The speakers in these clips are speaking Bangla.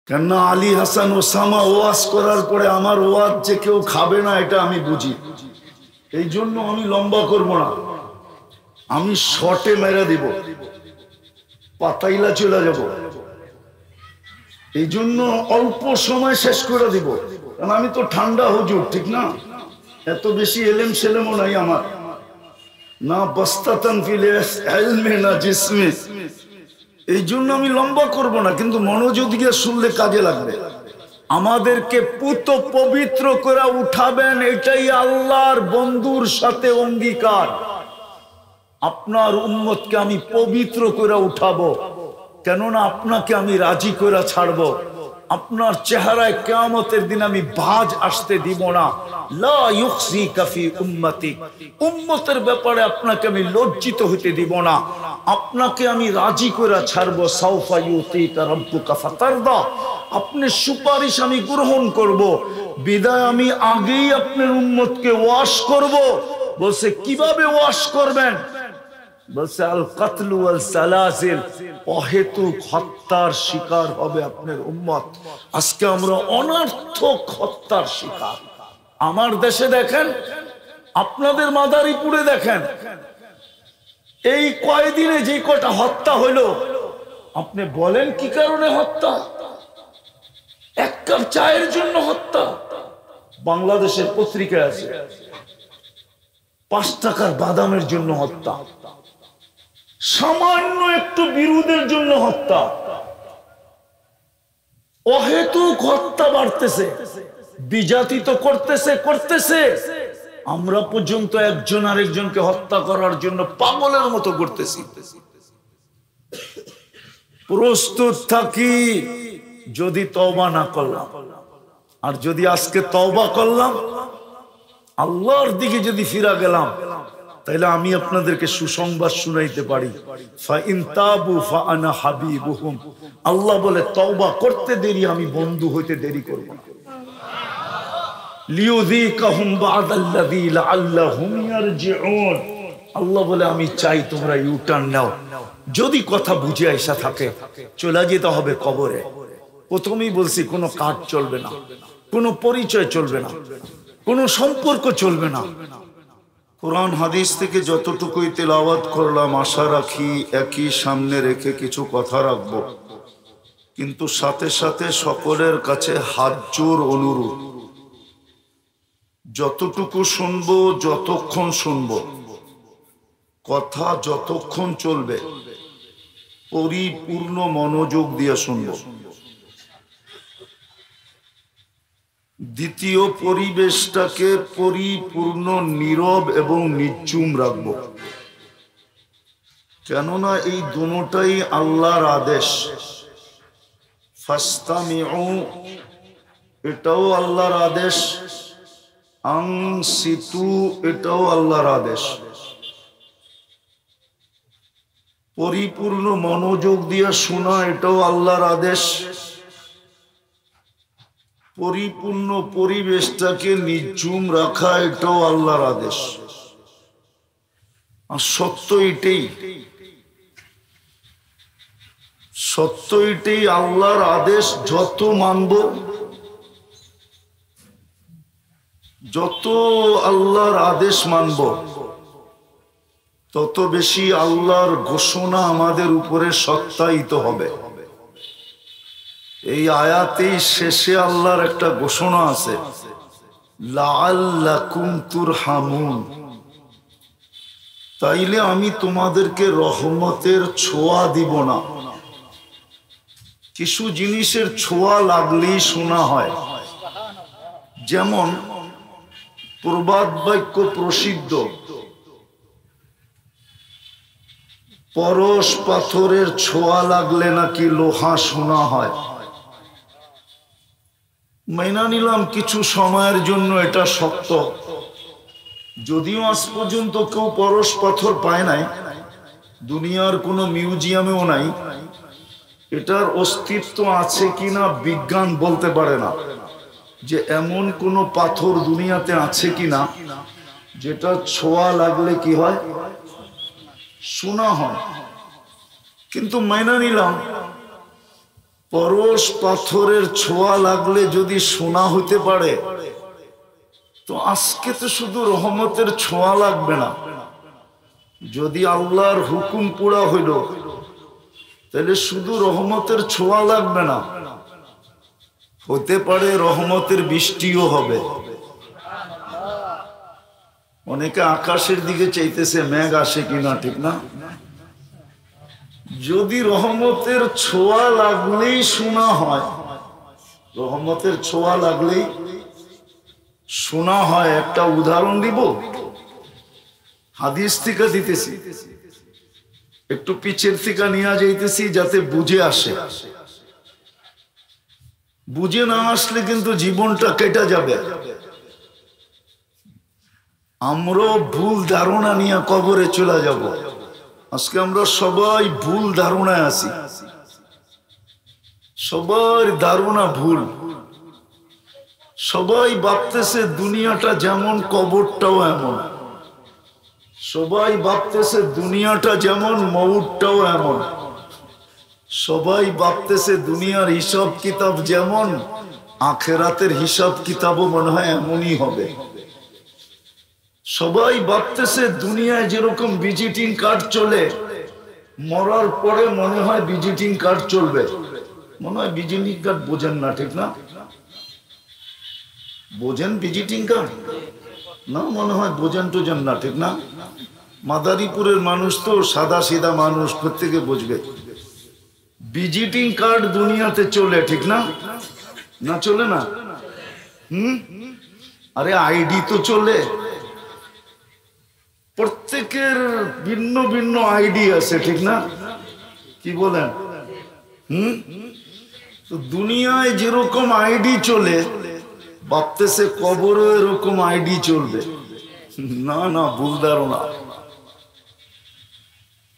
কেননা আলী হাসান ওসামা ওয়াজ করার পরে আমার ওয়াজ যে কেউ খাবে না এটা আমি বুঝি, এই জন্য আমি লম্বা করব না, আমি শর্টে মেরে দিব, পাতাইলা চলে যাব, এই জন্য অল্প সময় শেষ করে দিব। কারণ আমি তো ঠান্ডা হুজুর, ঠিক না? এত বেশি এলেম সেলেমও নাই আমার, না বস্তাতান ফিলে ইলমে না জিসমে, এই জন্য আমি লম্বা করব না, কিন্তু মনোযোগ দিয়ে শুনলে কাজে লাগবে। আমাদেরকে পুত পবিত্র করে উঠাবেন, এটাই আল্লাহর বন্ধুর সাথে অঙ্গীকার। আপনার উম্মতকে আমি পবিত্র করে উঠাবো, কেননা আপনাকে আমি রাজি করে ছাড়বো। আপনার চেহারায় কিয়ামতের দিন আমি ভাঁজ আসতে দিব না। লা ইউখজিকা ফি উম্মতি, উম্মতের ব্যাপারে আপনাকে আমি লজ্জিত হতে দিব না, আপনাকে আমি রাজি করে ছাড়বো। সাউফা ইউতিকা রাব্বুকা ফাতারদা, আপনার সুপারিশ আমি গ্রহণ করব। বিদায় আমি আগেই আপনার উম্মতকে ওয়াশ করব। বলছে কিভাবে ওয়াশ করবেন? বলছে আল কাতলু ওয়াল সালাসিল, অহেতুক হত্যার শিকার হবে আপনার উম্মত। আজকে আমরা অনর্থক হত্যার শিকার। আমার দেশে দেখেন, আপনাদের মাদারীপুরে দেখেন, এই কয়দিনে যে কটা হত্যা হইলো, আপনি বলেন কি কারণে হত্যা? এক কাপ চায়ের জন্য হত্যা। বাংলাদেশের পত্রিকায় আছে 5 টাকার বাদামের জন্য হত্যা, সামান্য একটু বিরোধের জন্য হত্যা। অহেতুক হত্যা বাড়তেছে, বিজাতি তো করতেছে। আমরা পর্যন্ত একজন আরেকজনকে হত্যা করার জন্য পাগলের মতো করতেছি। প্রস্তুত থাকি, যদি তওবা না করলাম, আর যদি আজকে তওবা করলাম, আল্লাহর দিকে যদি ফিরা গেলাম, তাইলে আমি আপনাদেরকে সুসংবাদ শুনাইতে পারি, ফা ইন তাবু ফা আনা হাবিবুহুম। আল্লাহ বলে তওবা করতে দেরি, আমি বন্ধু হইতে দেরি করব না। লিউযীকাহুম বা'দাল্লাযী লাআল্লাহুম ইয়ারজিউন। আল্লাহ বলে আমি চাই তোমরা ইউটার্ন নাও। যদি কথা বুঝে আইসা থাকে, চলে যেতে হবে কবরে। প্রথমেই বলছি, কোনো কার্ড চলবে না, কোনো পরিচয় চলবে না, কোনো সম্পর্ক চলবে না। কোরআন হাদিস থেকে যতটুকুই তেলাওয়াত করলাম, আশা রাখি একই সামনে রেখে কিছু কথা রাখব, কিন্তু সাথে সাথে সকলের কাছে হাত জোর অনুরোধ, যতটুকু শুনবো, যতক্ষণ শুনবো, কথা যতক্ষণ চলবে, পরিপূর্ণ মনোযোগ দিয়ে শুনবো। দ্বিতীয়, পরিবেশটাকে পরিপূর্ণ নীরব এবং নির্জুম রাখবো, কেননা এই দুটোটাই আল্লাহর আদেশ। ফাস্তামিউ, এটাও আল্লাহর আদেশ, আনসিতু, এটাও আল্লাহর আদেশ। পরিপূর্ণ মনোযোগ দিয়ে শোনা, এটাও আল্লাহর আদেশ। পরিপূর্ণ পরিবেশটাকে নির্জুম রাখা, এটাও আল্লাহর আদেশ। আর সত্য এটাই, সত্য এটাই, আল্লাহর আদেশ যত মানব, যত আল্লাহর আদেশ মানব, তত বেশি আল্লাহর ঘোষণা আমাদের উপরে সত্যায়িত হবে। এই আয়াতেই শেষে আল্লাহর একটা ঘোষণা আছে, লাআল্লাকুম তুরহামুন, তাইলে আমি তোমাদেরকে রহমতের ছোঁয়া দিব না। কিছু জিনিসের ছোঁয়া লাগলেই শোনা হয়, যেমন প্রবাদ বাক্য প্রসিদ্ধ, পরশ পাথরের ছোঁয়া লাগলে নাকি লোহা শোনা হয়। মাইনা নিলাম কিছু সময়ের জন্য এটা সত্য, যদিও আজ পর্যন্ত কেউ পরশ পাথর পায় নাই, দুনিয়ার কোনো মিউজিয়ামেও নাই। এটার অস্তিত্ব আছে কিনা বিজ্ঞান বলতে পারে না, যে এমন কোনো পাথর দুনিয়াতে আছে কিনা যেটা ছোঁয়া লাগলে কি হয়, শোনা হয়। কিন্তু মাইনা নিলাম পরশ পাথরের ছোঁয়া লাগলে যদি সোনা হতে পারে, তো আজকে তো শুধু রহমতের ছোঁয়া লাগবে না। যদি আল্লাহর হুকুম পুরা হইল, তাহলে শুধু রহমতের ছোঁয়া লাগবে না, হতে পারে রহমতের বৃষ্টিও হবে। অনেকে আকাশের দিকে চাইতেছে মেঘ আসে কিনা, ঠিক না? যদি রহমতের ছোঁয়া লাগলেই শোনা হয়, রহমতের ছোঁয়া লাগলেই শোনা হয়। একটা উদাহরণ দিব, হাদিস থেকে দিতেছি, একটু পিছের থেকে নিয়ে যাইতেছি যাতে বুঝে আসে। বুঝে না আসলে কিন্তু জীবনটা কেটে যাবে। আমরা ভুল ধারণা নিয়ে কবরে চলে যাব। আজকে আমরা সবাই ভুল ধারণায় আছি, সবার ধারণা ভুল। সবাই ভাবতেছে দুনিয়াটা যেমন কবরটাও এমন, সবাই ভাবতেছে দুনিয়াটা যেমন মউতটাও এমন, সবাই ভাবতেছে দুনিয়ার হিসাব কিতাব যেমন আখেরাতের হিসাব কিতাবও মনে হয় এমনই হবে। সবাই ভাবতেছে দুনিয়ায় যেরকম ভিজিটিং কার্ড চলে, মরার পরে মনে হয় ভিজিটিং কার্ড চলবে। মনে হয় ভিজিটিং কার্ড বোঝেন না, ঠিক না? বোঝেন ভিজিটিং কার্ড না? মনে হয় বোঝেন টোঝেন না, ঠিক না? মাদারীপুরের মানুষ তো সাদা সিধা মানুষ, প্রত্যেকে বুঝবে। ভিজিটিং কার্ড দুনিয়াতে চলে, ঠিক না? না চলে না? আরে আইডি তো চলে। প্রত্যেকের ভিন্ন ভিন্ন আইডি আছে, ঠিক না? কি বলেন? তো দুনিয়ায় যেরকম আইডি চলে, ভাবতেছে কবরও এরকম আইডি চলবে। না না, ভুল ধারণা।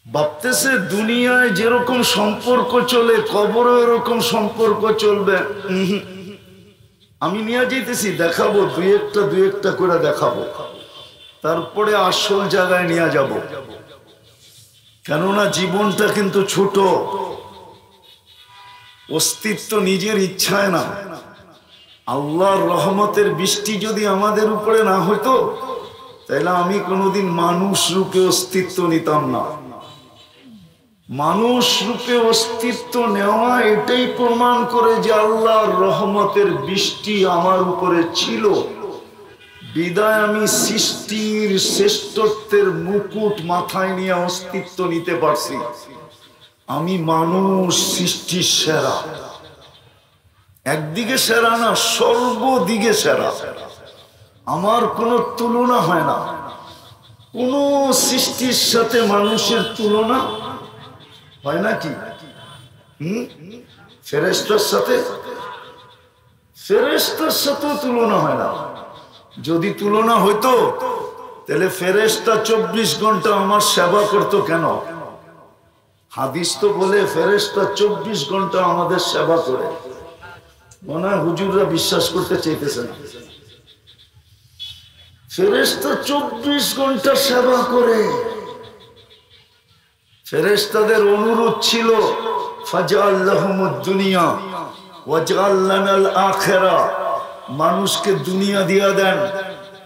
ভাবতেছে দুনিয়ায় যেরকম সম্পর্ক চলে, কবরও এরকম সম্পর্ক চলবে। আমি নিয়ে যেতেছি, দেখাবো দুই একটা করে দেখাবো, তারপরে আসল জায়গায় নিয়ে যাব। কেননা জীবনটা কিন্তু ছোট, অস্তিত্ব নিজের ইচ্ছায় না। আল্লাহর রহমতের বৃষ্টি যদি আমাদের উপরে না হইতো, তাহলে আমি কোনোদিন মানুষ রূপে অস্তিত্ব নিতাম না। মানুষ রূপে অস্তিত্ব নেওয়া এটাই প্রমাণ করে যে আল্লাহর রহমতের বৃষ্টি আমার উপরে ছিল। বিদায় আমি সৃষ্টির শ্রেষ্ঠত্বের মুকুট মাথায় নিয়ে অস্তিত্ব নিতে পারছি। আমি মানুষ, সৃষ্টির সেরা। একদিকে সেরা না, সর্বদিকে সেরা। আমার কোনো তুলনা হয় না। কোন সৃষ্টির সাথে মানুষের তুলনা হয় নাকি? ফেরেশতার সাথে, ফেরেশতার সাথেও তুলনা হয় না। যদি তুলনা হইতো, তাহলে ফেরেশতা 24 ঘন্টা আমার সেবা করতো কেন? হাদিস তো বলে ফেরেশতা 24 ঘন্টা আমাদের সেবা করে। মনে হয় হুজুররা বিশ্বাস করতে চাইতেছে না। ফেরেশতা 24 ঘন্টা সেবা করে। ফেরেশতাদের অনুরোধ ছিল, ফাজআল লাহুমুদ দুনিয়া ওয়াজআল লানাল আখিরা। মানুষকে দুনিয়া দিয়া দেন,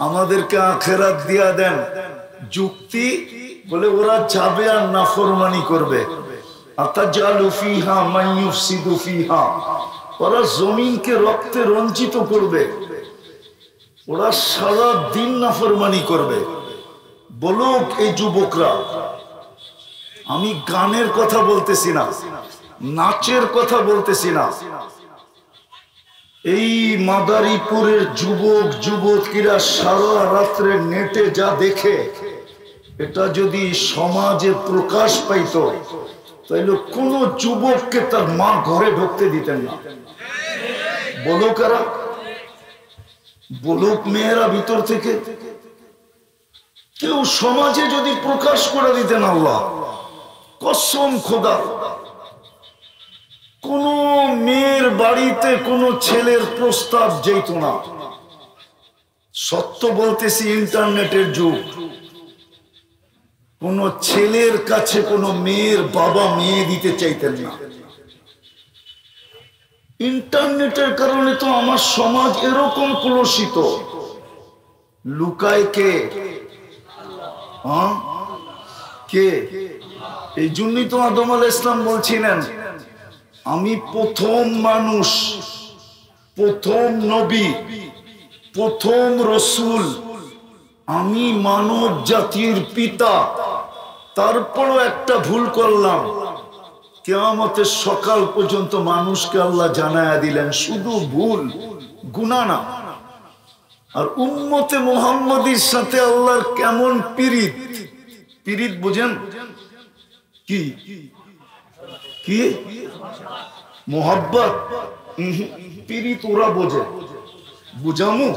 আমাদেরকে আখিরাত দিয়া দেন। যুক্তি বলে ওরা যাবে আর নাফরমানি করবে। আতাজালু ফিহা মান ইউফসিদু ফিহা। ওরা জমিনকে রক্তে রঞ্জিত করবে, ওরা সারা দিন নাফরমানি করবে। বলুক এই যুবকরা, আমি গানের কথা বলতেছি না, নাচের কথা বলতেছি না। এই মাদারীপুরের যুবক যুবতীরা সারা রাত্রে নেটে যা দেখে, এটা যদি সমাজে প্রকাশ পাইত, তাইলে কোন যুবককে তার মা ঘরে ঢুকতে দিতেন না। বলো কারা? বলুক মেয়েরা ভিতর থেকে। কেউ সমাজে যদি প্রকাশ করে দিতেন, আল্লাহ কসম খোদা, কোন মেয়ের বাড়িতে কোন ছেলের প্রস্তাব যেত না। সত্য বলতেছি, ইন্টারনেটের যুগ। কোন ছেলের কাছে কোন মেয়ের বাবা মেয়ে দিতে চাইতেন না। ইন্টারনেটের কারণে তো আমার সমাজ এরকম কলুষিত। লুকায় কে? কে? এই জন্যই তো আদম আলাইহিস সালাম বলছিলেন, আমি প্রথম মানুষ, প্রথম নবী, প্রথম রসুল, আমি মানব জাতির পিতা। তারপরও একটা ভুল করলাম, কিয়ামতের সকাল পর্যন্ত মানুষকে আল্লাহ জানায়া দিলেন শুধু ভুল, গুনাহ না। আর উম্মতে মুহাম্মাদীর সাথে আল্লাহর কেমন পিরিত, পিরিত বুঝেন কি? কি মোহাব্বত? পিরিত ওরা বোঝে, বুঝামু?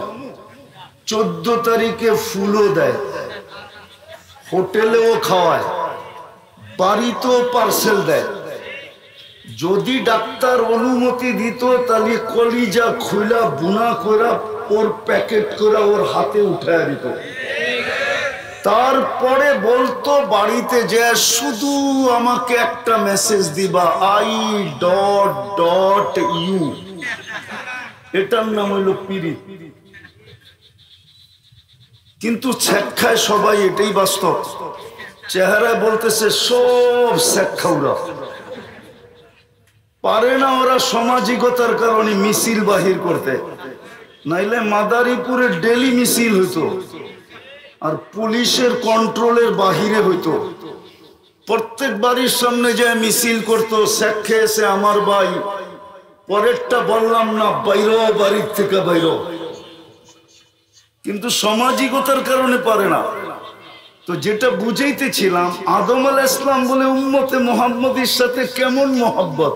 14 তারিখে ফুলও দেয়, হোটেলেও খাওয়ায়, বাড়িতেও পার্সেল দেয়। যদি ডাক্তার অনুমতি দিত তাহলে কলিজা খুলা বুনা করে ওর প্যাকেট করে ওর হাতে উঠায় দিত। তারপরে বলতো বাড়িতে যে শুধু আমাকে একটা মেসেজ দিবা, I.U। এটার নাম হইল পিরিত। কিন্তু ছেক্ষায় সবাই, এটাই বাস্তব। চেহারায় বলতেছে সব ছেক্ষাউরা, পারে না ওরা সামাজিকতার কারণে মিছিল বাহির করতে, নাইলে মাদারীপুরে ডেলি মিছিল হইতো আর পুলিশের কন্ট্রোলের বাহিরে হইতো। প্রত্যেক বাড়ির সামনে যায় মিছিল করতো, শেখে এসে আমার ভাই, পরেরটা বললাম না, বাইরো বাড়ির থেকে বাইরো। কিন্তু সামাজিকতার কারণে পারে না। তো যেটা বুঝাইতেছিলাম, আদম আলাইহিস সালাম বলে উম্মতে মুহাম্মাদীর সাথে কেমন মোহাব্বত।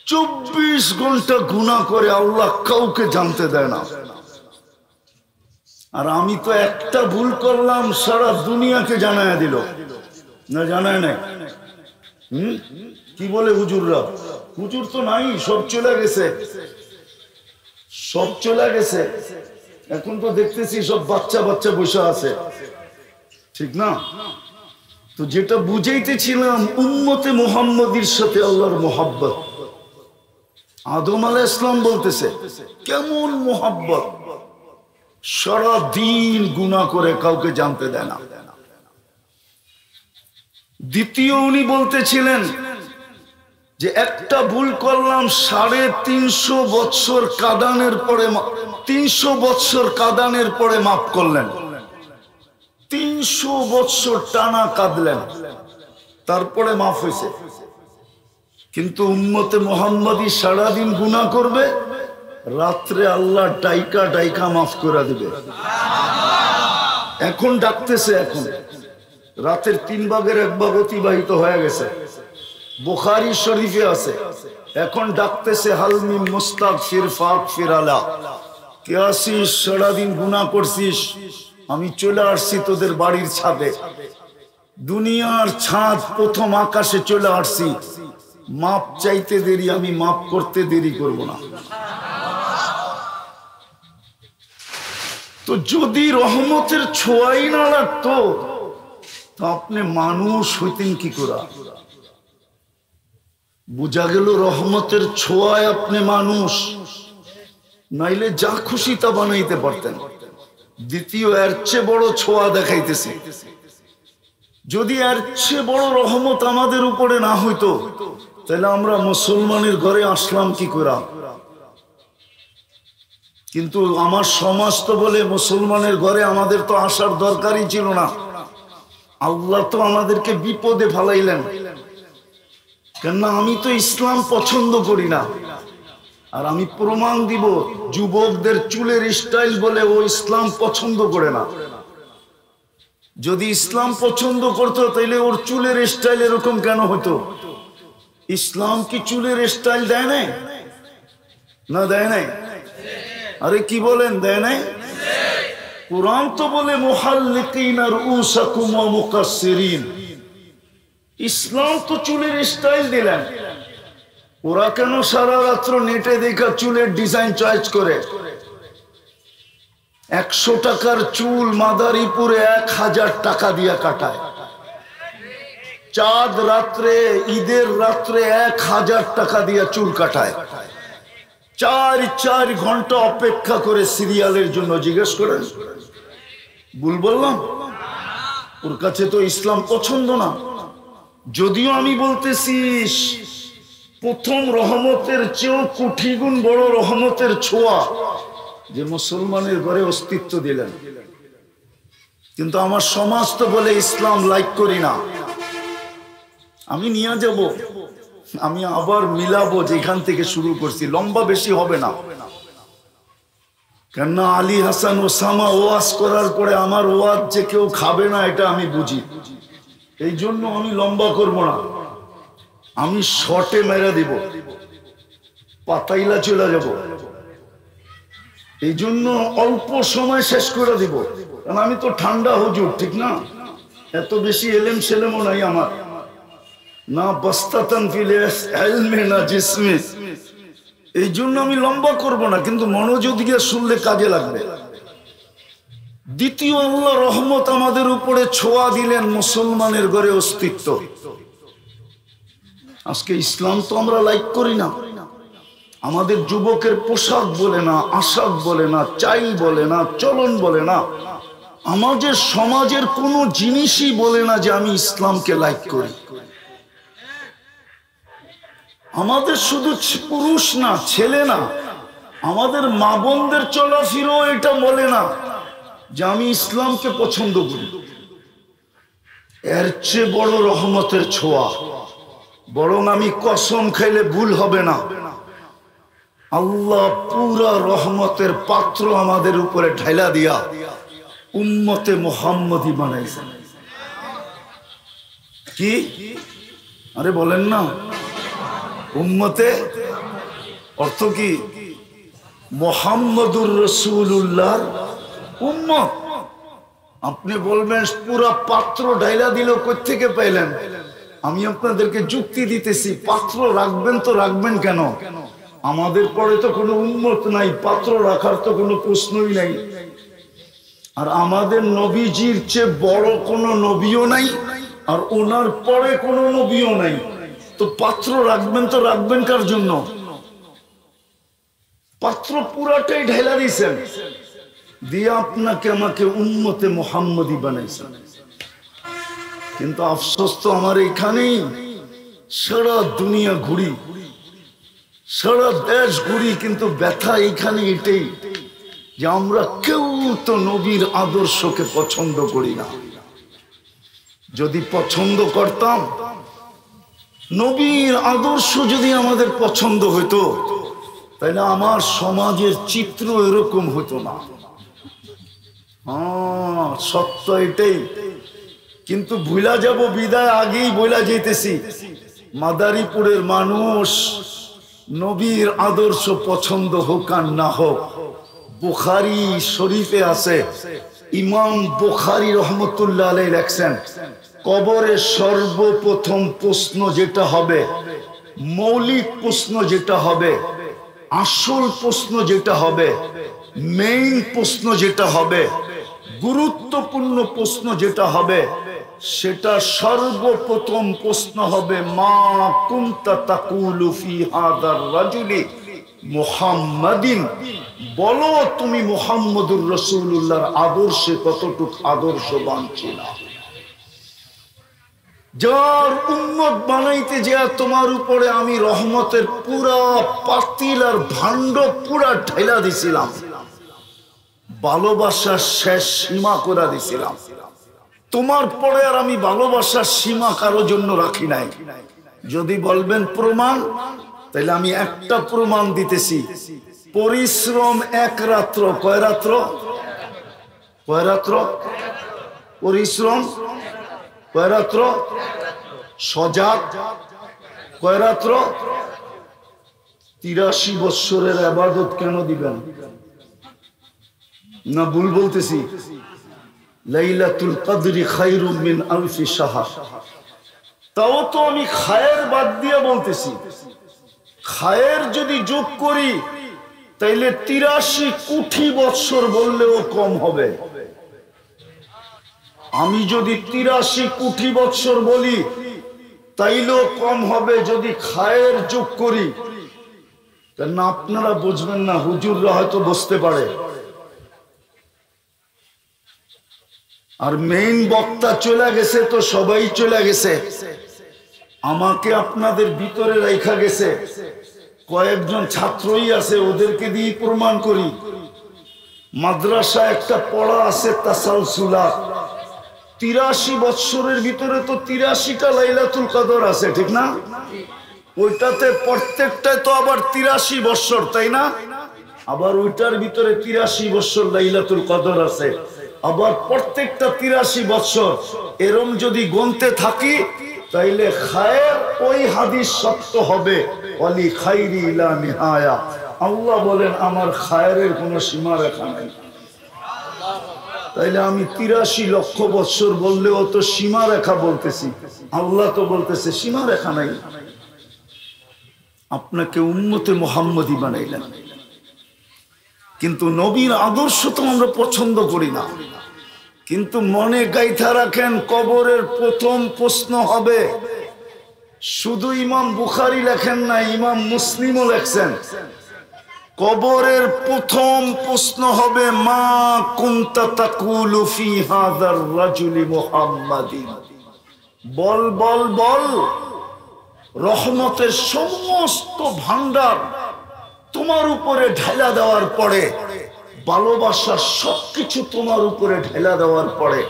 24 ঘন্টা গুনাহ করে আল্লাহ কাউকে জানতে দেয় না। আর আমি তো একটা ভুল করলাম, সারা দুনিয়াকে জানায়া দিল, না জানায় নাই? কি বলে হুজুররা? হুজুর তো নাই, সব চলে গেছে, সব চলে গেছে। এখন তো দেখতেছি সব বাচ্চা বাচ্চা বসে আছে, ঠিক না? তো যেটা বুঝাইতেছিলাম, উম্মতে মুহাম্মাদীর সাথে আল্লাহর মোহাব্বত। আদম আলাইহিস সালাম বলতেছে কেমন মোহাব্বত, সারা দিন গুনাহ করে কাউকে জানতে দেয় না। দ্বিতীয় উনি বলতেছিলেন যে একটা ভুল করলাম, 350 বৎসর কাঁদানের পরে, 300 বৎসর কাঁদানের পরে মাফ করলেন। 300 বৎসর টানা কাঁদলেন, তারপরে মাফ হয়েছে। কিন্তু উম্মতে মুহাম্মাদী সারাদিন গুনাহ করবে, রাত্রে আল্লাহ ডাইকা ডাইকা মাফ করে দিবে। এখন ডাকতেছে, এখন রাতের 3 ভাগের 1 ভাগ অতিবাহিত হয়ে গেছে, বুখারী শরীফে আছে। এখন ডাকতেছে, হালমি মুস্তাগফির ফাগফির আলা, কে আসিস? সারাদিন গুনাহ করছিস, আমি চলে আসছি তোদের বাড়ির ছাদে, দুনিয়ার ছাদ, প্রথম আকাশে চলে আসছি। মাপ চাইতে দেরি, আমি মাপ করতে দেরি করব না। তো যদি রহমতের ছোঁয়াই না লাগতো, তো আপনি মানুষ হইতেন কি করে? বুঝা গেল রহমতের ছোঁয়ায় আপনি মানুষ, নাইলে যা খুশি তা বানাইতে পারতেন। দ্বিতীয়, এর চেয়ে বড় ছোঁয়া দেখাইতেছি। যদি এর চেয়ে বড় রহমত আমাদের উপরে না হইতো, তাহলে আমরা মুসলমানের ঘরে আসলাম কি করে? কিন্তু আমার সমাজ তো বলে মুসলমানের ঘরে আমাদের তো আসার দরকারই ছিল না। আল্লাহ তো আমাদেরকে বিপদে ফালাইলেন, কেননা আমি তো ইসলাম পছন্দ করি না। আর আমি প্রমাণ দিব, যুবকদের চুলের স্টাইল বলে ও ইসলাম পছন্দ করে না। যদি ইসলাম পছন্দ করতো তাইলে ওর চুলের স্টাইল এরকম কেন হতো? ইসলাম কি চুলের স্টাইল দেয় নাই? না দেয় নাই? আরে কি বলেন, দেয় নাই? কুরআন তো বলে মুহাল্লিকিনা রুউসাকুম ওয়া মুকাসসিরিন। ইসলাম তো চুলের স্টাইল দিলেন। ওরা কেন সারা রাত্র নেটে দেখা চুলের ডিজাইন চয়েস করে? 100 টাকার চুল মাদারীপুরে 1000 টাকা দিয়ে কাটায়। চাঁদ রাত্রে, ঈদের রাত্রে 1000 টাকা দিয়ে চুল কাটায়। চার ঘন্টা অপেক্ষা করে সিরিয়ালের জন্য। জিজ্ঞেস করেন ভুল বললাম? ওর কাছে তো ইসলাম পছন্দ না। যদিও আমি বলতেছি প্রথম রহমতের চেয়েও কোটি গুণ বড় রহমতের ছোঁয়া যে মুসলমানের ঘরে অস্তিত্ব দিলেন। কিন্তু আমার সমাজ তো বলে ইসলাম লাইক করি না। আমি নিয়ে যাব, আমি আবার মিলাবো যেখান থেকে শুরু করছি। লম্বা বেশি হবে না, কেননা আলী হাসান ওসামা ওয়াজ করার পরে আমার ওয়াজ যে কেউ খাবে না এটা আমি বুঝি। এই জন্য আমি লম্বা করব না, আমি শর্টে মেরে দিব, পাতাইলা চলে যাব। এই জন্য অল্প সময় শেষ করে দিব, কারণ আমি তো ঠান্ডা হুজুর, ঠিক না? এত বেশি এলেম সেলেমও নাই আমার, না বস্তাতান ফিল ইলমে না জিসমে। এই জন্য আমি লম্বা করব না, কিন্তু মনোযোগ দিয়ে শুনলে কাজে লাগবে। দ্বিতীয়, আল্লাহ রহমত আমাদের উপরে ছোঁয়া দিলেন, মুসলমানের ঘরে অস্তিত্ব। আজকে ইসলাম তো আমরা লাইক করি না। আমাদের যুবকের পোশাক বলে না, আশাক বলে না, চাই বলে না, চলন বলে না, আমাদের সমাজের কোনো জিনিসই বলে না যে আমি ইসলামকে লাইক করি। আমাদের শুধু পুরুষ না, ছেলে না, আমাদের মা বোনদের চলাফেরা এটা বলে না যে আমি ইসলামকে পছন্দ করি। এর চেয়ে বড় রহমতের ছোঁয়া, বরং আমি কসম খাইলে ভুল হবে না, আল্লাহ পুরা রহমতের পাত্র আমাদের উপরে ঢাইলা দিয়া উম্মতে মুহাম্মদী বানাইছেন। কি আরে বলেন না, উম্মতে অর্থ কি? মুহাম্মদুর রাসূলুল্লাহর উম্মত। আপনি বলবেন পুরা পাত্র ঢাইলা দিল, কই থেকে পাইলেন? আমি আপনাদেরকে যুক্তি দিতেছি, পাত্র রাখবেন তো রাখবেন কেন? আমাদের পরে তো কোনো উম্মত নাই, পাত্র রাখার তো কোনো প্রশ্নই নাই। আর আমাদের নবীজির চেয়ে বড় কোনো নবীও নাই, আর ওনার পরে কোনো নবীও নাই, তো পাত্র রাখবেন তো রাখবেন কার জন্য? পাত্র পুরাটাই ঢেলা দিয়েছেন, দিয়ে আপনাকে আমাকে উম্মতে মুহাম্মদী বানাইছেন। কিন্তু আফসোস তো আমার এখানেই, সারা দুনিয়া ঘুরি, সারা দেশ ঘুরি, কিন্তু ব্যথা এখানে এটাই যে আমরা কেউ তো নবীর আদর্শকে পছন্দ করি না। যদি পছন্দ করতাম, নবীর আদর্শ যদি আমাদের পছন্দ হইতো, তাহলে আমার সমাজের চিত্র এরকম হতো না। সত্য এটাই। কিন্তু ভুলা যাব বিদায় আগেই বইলা যেতেছি, মাদারীপুরের মানুষ নবীর আদর্শ পছন্দ হোক আর না হোক, বুখারী শরীফে আছে, ইমাম বুখারী রহমতুল্লাহ আলাইহি লেখছেন, কবরে সর্বপ্রথম প্রশ্ন যেটা হবে, মৌলিক প্রশ্ন যেটা হবে, আসল প্রশ্ন যেটা হবে, মেইন প্রশ্ন যেটা হবে, গুরুত্বপূর্ণ প্রশ্ন যেটা হবে, সেটা সর্বপ্রথম প্রশ্ন হবে, মা কুনতা তাকুলু ফি হাদার রাজুলি মুহাম্মাদিন, বলো তুমি মুহাম্মদুর রাসূলুল্লাহর আদর্শে কতটুকু আদর্শবান ছিল। যার উম্মত বানাইতে যে তোমার উপরে আমি রহমতের পুরা পাতিল আর ভাণ্ড পুরা ঢেলা দিছিলাম, ভালোবাসার শেষ সীমা করে দিছিলাম, তোমার পরে আর আমি ভালোবাসার সীমা কারো জন্য রাখি নাই। যদি বলবেন প্রমাণ, তাহলে আমি একটা প্রমাণ দিতেছি। পরিশ্রম এক রাত্র, কয় রাত্র? কয় রাত্র পরিশ্রম? কয় রাত্র? সজাগ কয় রাত্র? 83 বৎসরের ইবাদত কেন দিবেন? না ভুল বলতেছি? লাইলাতুল কদরি খায়রুম মিন আলফি শাহর। তাও তো আমি খায়ের বাদ দিয়ে বলতেছি, খায়ের যদি যোগ করি তাইলে 83 কোটি বৎসর বললেও কম হবে। আমি যদি 83 কোটি বৎসর বলি তাইলেও কম হবে। যদি খায়ের যোগ করি না আপনারা বুঝবেন না, হুজুররা হয়তো বুঝতে পারে। আর মেইন বক্তা চলে গেছে তো সবাই চলে গেছে, আমাকে আপনাদের ভিতরে রাখা গেছে। কয়েকজন ছাত্রই আছে, ওদেরকে দিয়ে প্রমাণ করি। মাদ্রাসা একটা পড়া আছে তাসালসুলাত, 83 বৎসরের ভিতরে তো 83টা লাইলাতুল কদর আছে, ঠিক না? ওইটাতে প্রত্যেকটায় তো আবার 83 বৎসর, তাই না? আবার ওইটার ভিতরে 83 বৎসর লাইলাতুল কদর আছে, আবার প্রত্যেকটা 83 বৎসর। এরম যদি গুনতে থাকি তাইলে খায়ের ওই হাদিস সত্য হবে, ওয়ালি খাইরি ইলা নিহায়া। আল্লাহ বলেন আমার খায়েরের কোনো সীমা রেখা নাই। তাইলে আমি 83 লক্ষ বৎসর বললেও তো সীমা রেখা বলতেছি, আল্লাহ তো বলতেছে সীমা রেখা নাই। আপনাকে উম্মতে মুহাম্মদী বানাইলেন, কিন্তু নবীর আদর্শ তো আমরা পছন্দ করি না। কিন্তু মনে গাইথা রাখেন, কবরের প্রথম প্রশ্ন হবে, শুধু ইমাম বুখারী লেখেন না, ইমাম মুসলিমও লেখছেন, কবরের প্রথম প্রশ্ন হবে মা কুনতা তাকুলু ফি হাযার রাজুলি মুহাম্মাদিন। বল বল বল, রহমতের সমস্ত ভান্ডার তোমার উপরে ঢেলা দেওয়ার পরে, ভালোবাসার সবকিছু তোমার উপরে ঢেলা দেওয়ার পরে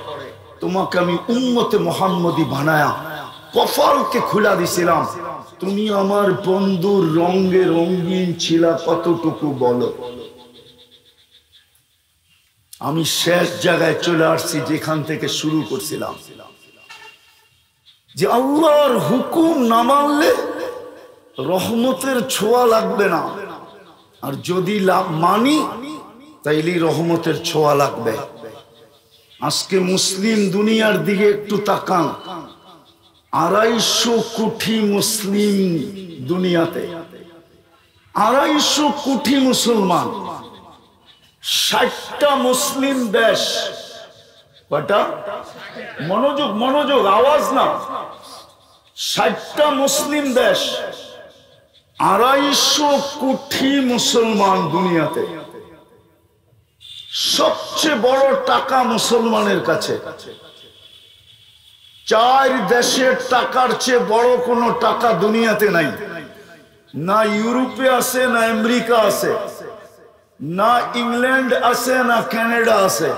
তোমাকে আমি উম্মতে মুহাম্মদী বানায়া কপালকে খুলা দিছিলাম, তুমি আমার বন্ধুর রঙে রঙিন ছিলা কতটুকু বলো। আমি শেষ জায়গায় চলে আসছি যেখান থেকে শুরু করছিলাম, যে আল্লাহর হুকুম না মানলে রহমতের ছোঁয়া লাগবে না, আর যদি মানি তাইলে রহমতের ছোঁয়া লাগবে। আজকে মুসলিম দুনিয়ার দিকে একটু তাকান, 250 কোটি মুসলিম দুনিয়াতে, 250 কোটি মুসলমান, 60টা মুসলিম দেশ। কয়টা? মনোযোগ মনোযোগ, আওয়াজ না। 60টা মুসলিম দেশ, 250 কোটি মুসলমান দুনিয়াতে। সবচেয়ে বড় টাকা মুসলমানের কাছে। 4 দেশের টাকার চেয়ে বড় কোনো টাকা দুনিয়াতে নাই। না ইউরোপে আছে, না আমেরিকা আছে, না ইংল্যান্ড আছে, না কানাডা আছে,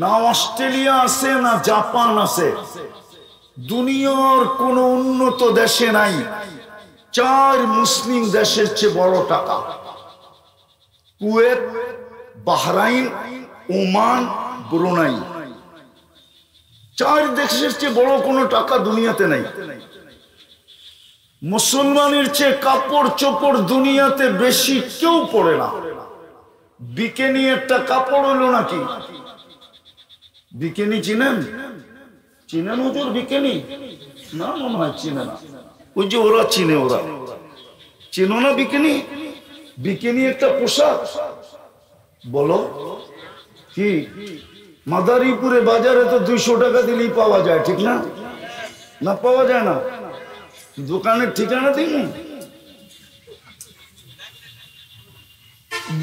না অস্ট্রেলিয়া আছে, না জাপান আছে। দুনিয়ার কোন উন্নত দেশে নাই 4 মুসলিম দেশের চেয়ে বড় টাকা। কুয়েত, বাহরাইন, ওমান, ব্রুনাই, 4 দেশের চেয়ে বড় কোনো টাকা দুনিয়াতে নাই। মুসলমানের চেয়ে কাপড় চোপড় দুনিয়াতে বেশি কেউ পরে না। বিকেনি একটা কাপড় হলো নাকি? বিকেনি চিনেন? চিনেন হুজুর বিকেনি? না মনে হয় চিনে না। ওই যে ওরা চিনে, ওরা চিনো না বিকেনি? বিকেনি একটা পোশাক, বলো কি? মাদারীপুরে বাজারে তো 200 টাকা দিলেই পাওয়া যায়, ঠিক না? না পাওয়া যায় না? দোকানের ঠিকানা দিন।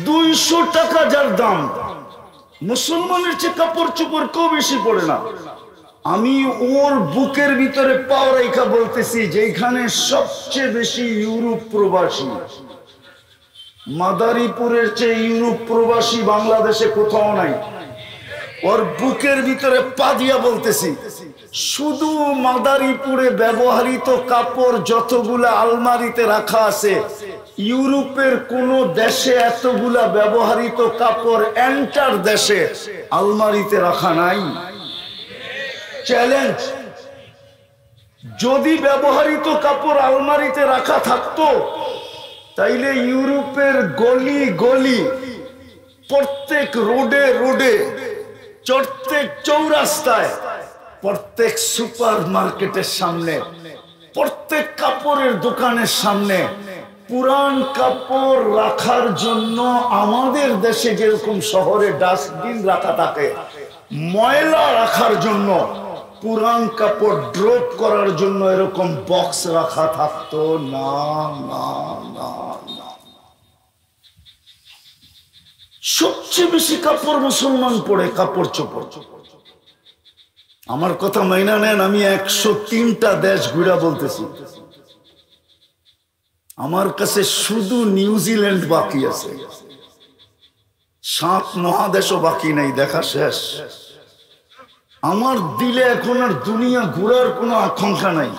200 টাকা যার দাম, মুসলমানের চেয়ে কাপড় চোপড় কেউ বেশি পড়ে না। আমি ওর বুকের ভিতরে পাও রেখা বলতেছি, যেখানে সবচেয়ে বেশি ইউরোপ প্রবাসী। মাদারীপুরের চেয়ে ইউরোপ প্রবাসী বাংলাদেশে কোথাও নাই। ওর বুকের ভিতরে পা দিয়া বলতেছি, শুধু মাদারীপুরে ব্যবহৃত কাপড় যতগুলা আলমারিতে রাখা আছে, ইউরোপের কোন দেশে এতগুলা ব্যবহৃত কাপড় এন্টার দেশে আলমারিতে রাখা নাই। চ্যালেঞ্জ। যদি ব্যবহৃত কাপড় আলমারিতে রাখা থাকতো, তাইলে ইউরোপের গলি গলি, প্রত্যেক রোডে রোডে, প্রত্যেক চৌরাস্তায়, প্রত্যেক সুপার মার্কেটের সামনে, প্রত্যেক কাপড়ের দোকানের সামনে পুরান কাপড় রাখার জন্য আমাদের দেশে যেরকম শহরে ডাস্টবিন রাখা থাকে, ময়লা রাখার জন্য, পুরান কাপড় ড্রপ করার জন্য এরকম বক্স রাখা থাকতো না। না না না, সবচেয়ে বেশি কাপড় মুসলমান পরে কাপড় চোপড়। আমার কথা মাইনা নেন, আমি 103টা দেশ ঘুরা বলতেছি। আমার কাছে শুধু নিউজিল্যান্ড বাকি আছে, 7 মহাদেশও বাকি নাই, দেখা শেষ। আমার দিলে এখন আর দুনিয়া ঘুরার কোনো আকাঙ্ক্ষা নাই।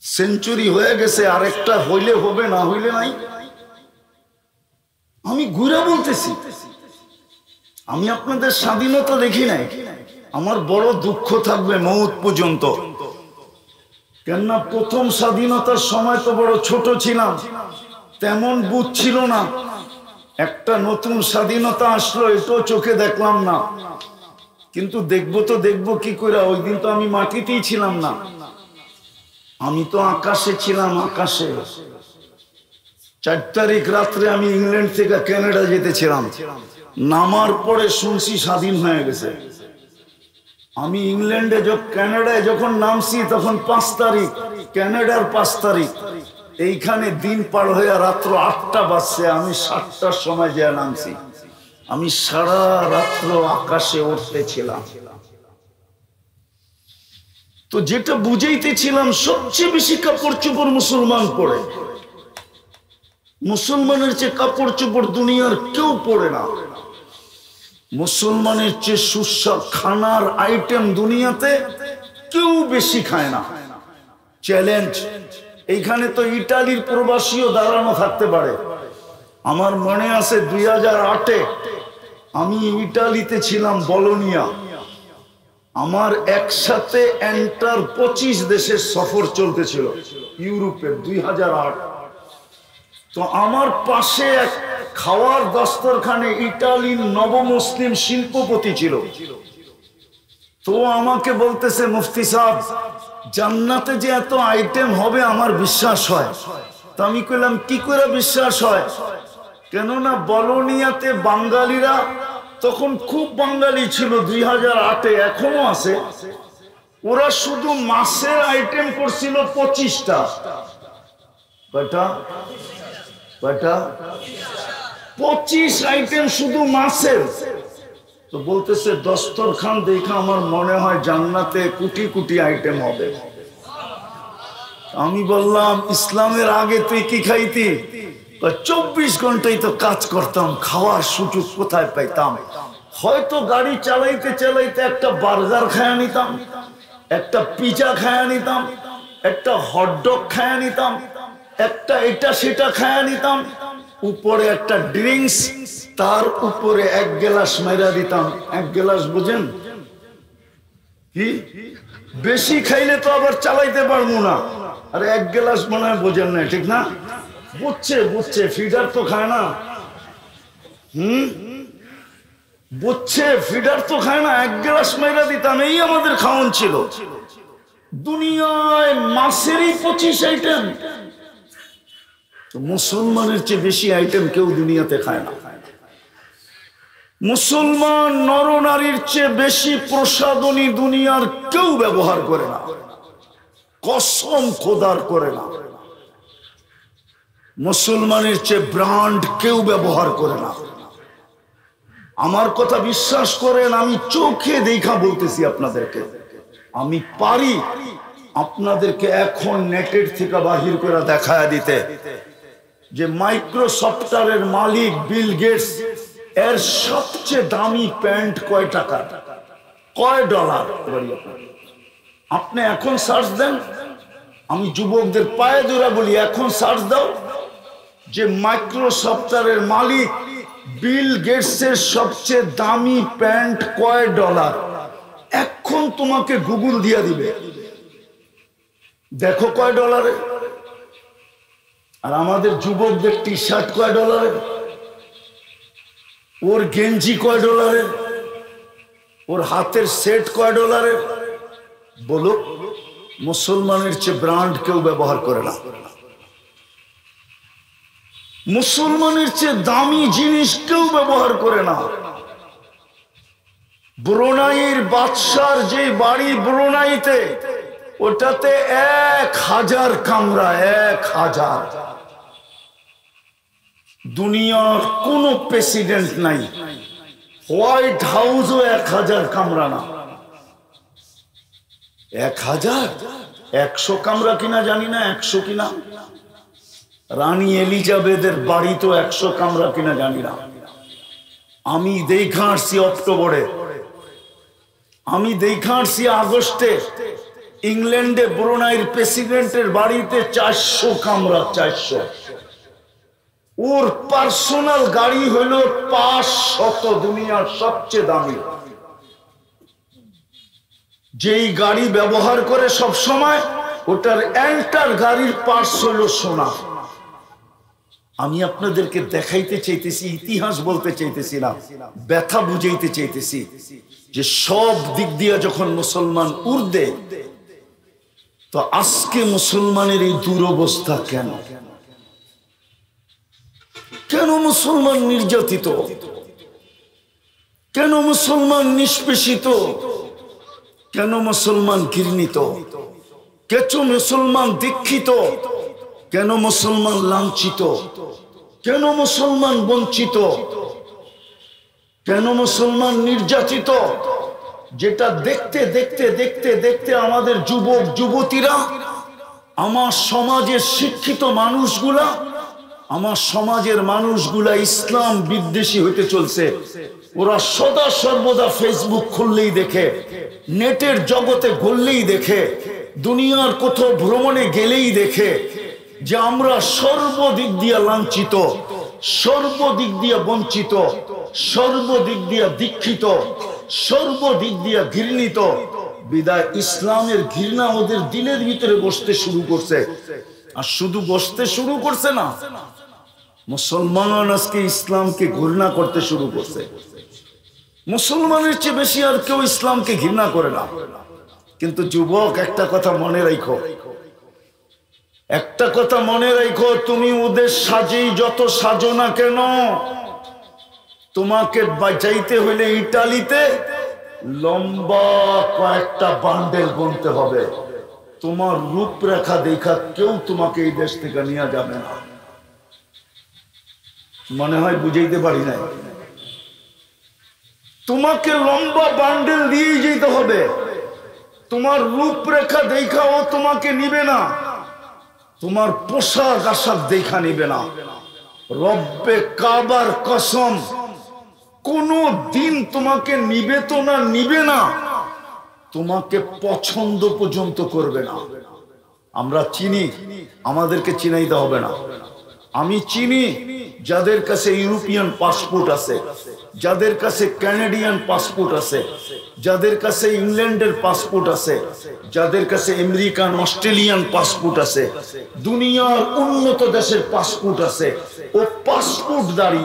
সেঞ্চুরি হয়ে গেছে, আরেকটা হইলে হবে, না হইলে নাই। আমি ঘুরা বলতেছি, আমি আপনাদের স্বাধীনতা দেখি নাই। আমার বড় দুঃখ থাকবে মৌত পর্যন্ত, কেননা প্রথম স্বাধীনতার সময় তো বড় ছোট ছিলাম, তেমন বুঝ ছিল না। একটা নতুন স্বাধীনতা আসলো, এটাও চোখে দেখলাম না। কিন্তু দেখবো তো দেখবো কি করে, ওই দিন তো আমি মাটিতেই ছিলাম না, আমি তো আকাশে ছিলাম, আকাশে। 4 তারিখ রাত্রে আমি ইংল্যান্ড থেকে কানাডা যেতেছিলাম, নামার পরে শুনছি স্বাধীন হয়ে গেছে। আমি ইংল্যান্ডে কানাডায় যখন নামছি তখন 5 তারিখ, কানাডার 5 তারিখ। এইখানে দিন পার হয়ে রাত্র 8টা বাজছে, আমি 7টার সময় যা নামছি। আমি সারা রাত্র আকাশে উঠতেছিলাম। তো যেটা বুঝাইতেছিলাম, সবচেয়ে বেশি কাপড় চোপড় মুসলমান পরে। মুসলমানের চেয়ে কাপড় চোপড় দুনিয়ার কেউ পরে না। মুসলমানের চেয়ে সুস্বাদু খানার আইটেম দুনিয়াতে কেউ বেশি খায় না। চ্যালেঞ্জ। এইখানে তো ইটালির প্রবাসীও দাঁড়ানো থাকতে পারে। আমার মনে আছে 2008-এ আমি ইটালিতে ছিলাম, বলোনিয়া। আমার একসাথে এন্টার 25 দেশের সফর চলতেছিল ইউরোপের, 2008। তো আমার পাশে এক খাওয়ার দস্তরখানে ইটালির নবমুসলিম শিল্পপতি ছিল। তো আমাকে বলতেছে, মুফতি সাহেব, জান্নাতে যে এত আইটেম হবে আমার বিশ্বাস হয়। তো আমি কইলাম, কি করে বিশ্বাস হয়? কেননা বলোনিয়াতে বাঙালিরা তখন খুব বাঙালি ছিল 2008-এ, এখনো আছে। ওরা শুধু মাছের আইটেম করছিল 25টা। কয়টা? 25 আইটেম শুধু মাছের। তো বলতেছে, দস্তরখান দেখে আমার মনে হয় জান্নাতে কোটি কোটি আইটেম হবে। আমি বললাম, ইসলামের আগে তুই কি খাইতি? 24 ঘন্টাই তো কাজ করতাম, খাওয়ার সুযোগ কোথায় পাইতাম? হয়তো গাড়ি চালাইতে চালাইতে একটা বার্গার খায়া নিতাম, একটা পিজা খায়া নিতাম, একটা হটডগ খায়া নিতাম, একটা এটা সেটা খায়া নিতাম, উপরে একটা ড্রিঙ্কস, তার উপরে 1 গ্লাস মেরা দিতাম। 1 গ্লাস বুঝেন কি? বেশি খাইলে তো আবার চালাইতে পারবো না। আর 1 গ্লাস মনে হয় বোঝেন না, ঠিক না? বুঝছে, ফিডার তো খায় না। বুঝছে, ফিডার তো খায় না। 1 গ্লাস মেরা দিতাম, এই আমাদের খাওয়ান ছিল। দুনিয়ায় মাছেরই 25 আইটেম। তো মুসলমানের চেয়ে বেশি আইটেম কেউ দুনিয়াতে খায় না। মুসলমান নরনারীর চেয়ে বেশি প্রসাধনী দুনিয়ার কেউ ব্যবহার করে না, কসম খোদার করে না। মুসলমানের চেয়ে ব্র্যান্ড কেউ ব্যবহার করে না। আমার কথা বিশ্বাস করেন, আমি চোখে দেখা বলতেছি আপনাদেরকে। আমি পারি আপনাদেরকে এখন নেটের থেকে বাহির করে দেখায় দিতে যে মাইক্রোসফটের মালিক বিল গেটস এর সবচেয়ে দামি প্যান্ট কয় টাকা, কয় ডলার। আপনি এখন সার্চ দেন, আমি যুবকদের পায়ে ধরে বলি, এখন সার্চ দাও যে মাইক্রোসফটের মালিক বিল গেটসের সবচেয়ে দামি প্যান্ট কয় ডলার। এখন তোমাকে গুগল দিয়ে দিবে, দেখো কয় ডলারে। আর আমাদের যুবকদের টি শার্ট কয় ডলারে, ওর গেঞ্জি কয় ডলারে, ওর হাতের সেট কয় ডলারে। বলো, মুসলমানের চেয়ে ব্র্যান্ড কেউ ব্যবহার করে না। মুসলমানের চেয়ে দামি জিনিস কেউ ব্যবহার করে না। ব্রুনাইয়ের বাদশার যে বাড়ি ব্রুনাইতে, ওটাতে 1000 কামরা, 1000। দুনিয়ার কোন প্রেসিডেন্ট নাই, হোয়াইট হাউসও 1000 কামরা না। 1000 100 কামরা কিনা জানি না, 100 কিনা। রানী এলিজাবেথের বাড়ি তো 100 কামরা কিনা জানি না। আমি দেখা আসছি অক্টোবরে, আমি দেখা আসছি আগস্টে, ইংল্যান্ডে ব্রুনাইয়ের প্রেসিডেন্টের বাড়িতে 400 কামরা, 400। ওর পার্সোনাল গাড়ি হলো 500, দুনিয়ার সবচেয়ে দামি। যেই গাড়ি ব্যবহার করে সব সময়, ওটার এন্টার গাড়ির পার্টস হলো সোনা। আমি আপনাদেরকে দেখাইতে চাইতেছি, ইতিহাস বলতে চাইতেছি না, ব্যথা বুঝাইতে চাইতেছি যে সব দিক দিয়ে যখন মুসলমান উর্দে, তো আজকে মুসলমানের এই দুরবস্থা কেন? কেন মুসলমান নির্যাতিত? কেন মুসলমান নিষ্পেষিত? কেন মুসলমান ঘৃণিত? কেন মুসলমান দীক্ষিত? কেন মুসলমান লাঞ্ছিত? কেন মুসলমান বঞ্চিত? কেন মুসলমান নির্যাতিত? যেটা দেখতে দেখতে দেখতে দেখতে আমাদের যুবক যুবতীরা, আমার সমাজের শিক্ষিত মানুষগুলা, আমার সমাজের মানুষগুলা ইসলাম বিদ্বেষী হতে চলছে। ওরা সদা সর্বদা ফেসবুক খুললেই দেখে, নেটের জগতে ঘুরলেই দেখে, দুনিয়ার কোথাও ভ্রমণে গেলেই দেখে যে আমরা সর্বদিক দিয়ে লাঞ্ছিত, সর্বদিক দিয়ে বঞ্চিত, সর্বদিক দিয়ে দীক্ষিত, সর্বদিক দিয়ে ঘৃণিত। বিদায় ইসলামের ঘৃণা ওদের দিলের ভিতরে বসতে শুরু করছে। আর শুধু বসতে শুরু করছে না, মুসলমান আজকে ইসলামকে ঘৃণা করতে শুরু করছে। মুসলমানের চেয়ে বেশি আর কেউ ইসলামকে ঘৃণা করে না। কিন্তু যুবক, একটা কথা মনে রাখো, একটা কথা মনে রাখো, তুমি ওদের সাজেই যত সাজো না কেন, তোমাকে বাঁচাইতে হলে ইটালিতে লম্বা কয়েকটা বান্ডেল গুনতে হবে। তোমার রূপরেখা দেখা কেউ তোমাকে এই দেশ থেকে নিয়ে যাবে না। মনে হয় বুঝাইতে পারি নাই। তোমাকে লম্বা বান্ডেল দিয়ে যেতে হবে। তোমার রূপরেখা দেখা ও তোমাকে নিবে না, তোমার পোশাক আশাক দেখা নিবে না। রব্বে কাবার কসম, কোন দিন তোমাকে নিবে তো না, নিবে না, তোমাকে পছন্দ পর্যন্ত করবে না। আমরা চিনি, আমাদেরকে চিনাইতে হবে না। আমি চিনি যাদের কাছে ইউরোপিয়ান পাসপোর্ট আছে, যাদের কাছে কানাডিয়ান পাসপোর্ট আছে, যাদের কাছে ইংল্যান্ডের পাসপোর্ট আছে, যাদের কাছে আমেরিকান অস্ট্রেলিয়ান পাসপোর্ট আছে, দুনিয়ার উন্নত দেশের পাসপোর্ট আছে। ও পাসপোর্টধারী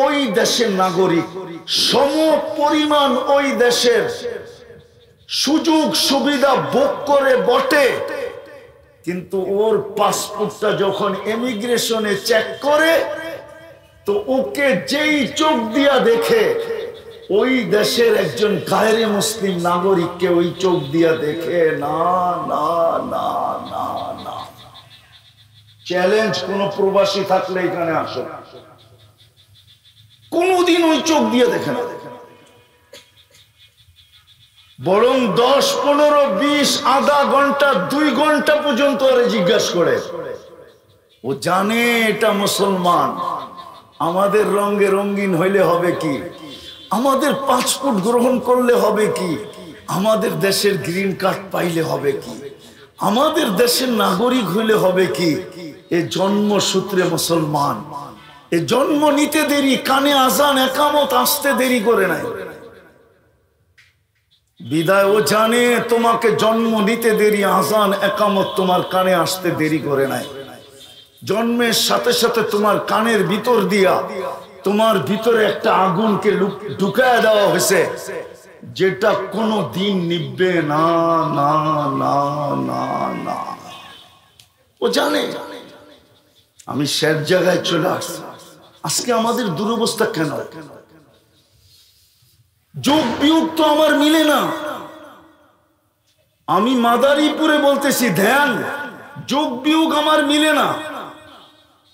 ওই দেশের নাগরিক, সম পরিমাণ ওই দেশের সুযোগ সুবিধা ভোগ করে বটে, কিন্তু ওর পাসপোর্টটা যখন ইমিগ্রেশনে চেক করে, তো ওকে যেই চোখ দিয়া দেখে, ওই দেশের একজন গায়রে মুসলিম নাগরিককে ওই চোখ দিয়া দেখে না। না না না না, চ্যালেঞ্জ কোন প্রবাসী থাকলে এখানে আসো, কোনদিন ওই চোখ দিয়ে দেখে না। বরং 10, 15, 20, আধা ঘন্টা, 2 ঘন্টা পর্যন্ত আরে জিজ্ঞাসা করে। ও জানে এটা মুসলমান। আমাদের রঙে রঙিন হইলে হবে কি, আমাদের পাসপোর্ট গ্রহণ করলে হবে কি, আমাদের দেশের গ্রিন কার্ড পাইলে হবে কি, আমাদের দেশের নাগরিক হইলে হবে কি। এ জন্মসূত্রে মুসলমান। এ জন্ম নিতে দেরি, কানে আজান একামত আসতে দেরি করে নাই। বিদায় ও জানে তোমাকে জন্ম নিতে দেরি, আজান একামত তোমার কানে আসতে দেরি করে নাই। জন্মের সাথে সাথে তোমার কানের ভিতর দিয়া তোমার ভিতরে একটা আগুনকে ঢুকায় দেওয়া হয়েছে, যেটা কোনো দিন নিভবে না না না না না। ও জানে। আমি শেষ জায়গায় চলে আসছি। আজকে আমাদের দুরবস্থা কেন? যোগ বিয়োগ তো আমার মিলে না। আমি মাদারীপুরে বলতেছি, ধ্যান, যোগ বিয়োগ আমার মিলে না।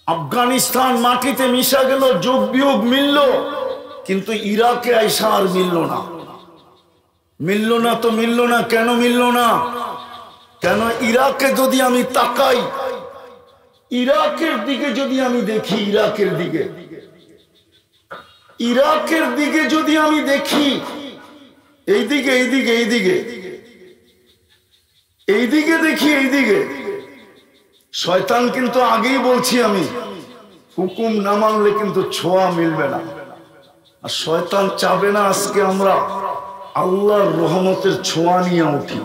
আফগানিস্তান মাটিতে মিশা গেল, যোগ বিয়োগ মিলল, কিন্তু ইরাকে আইসা আর মিলল না। মিলল না তো মিলল না, কেন মিলল না? কেন? ইরাকে যদি আমি তাকাই, ইরাকের দিকে যদি আমি দেখি, ইরাকের দিকে যদি আমি দেখি, এইদিকে দেখি, এইদিকে শয়তান কিন্তু আগেই বলছি আমি, হুকুম না মানলে কিন্তু ছোঁয়া মিলবে না। আর শয়তান চাবে না আজকে আমরা আল্লাহর রহমতের ছোঁয়া নিয়ে উঠি।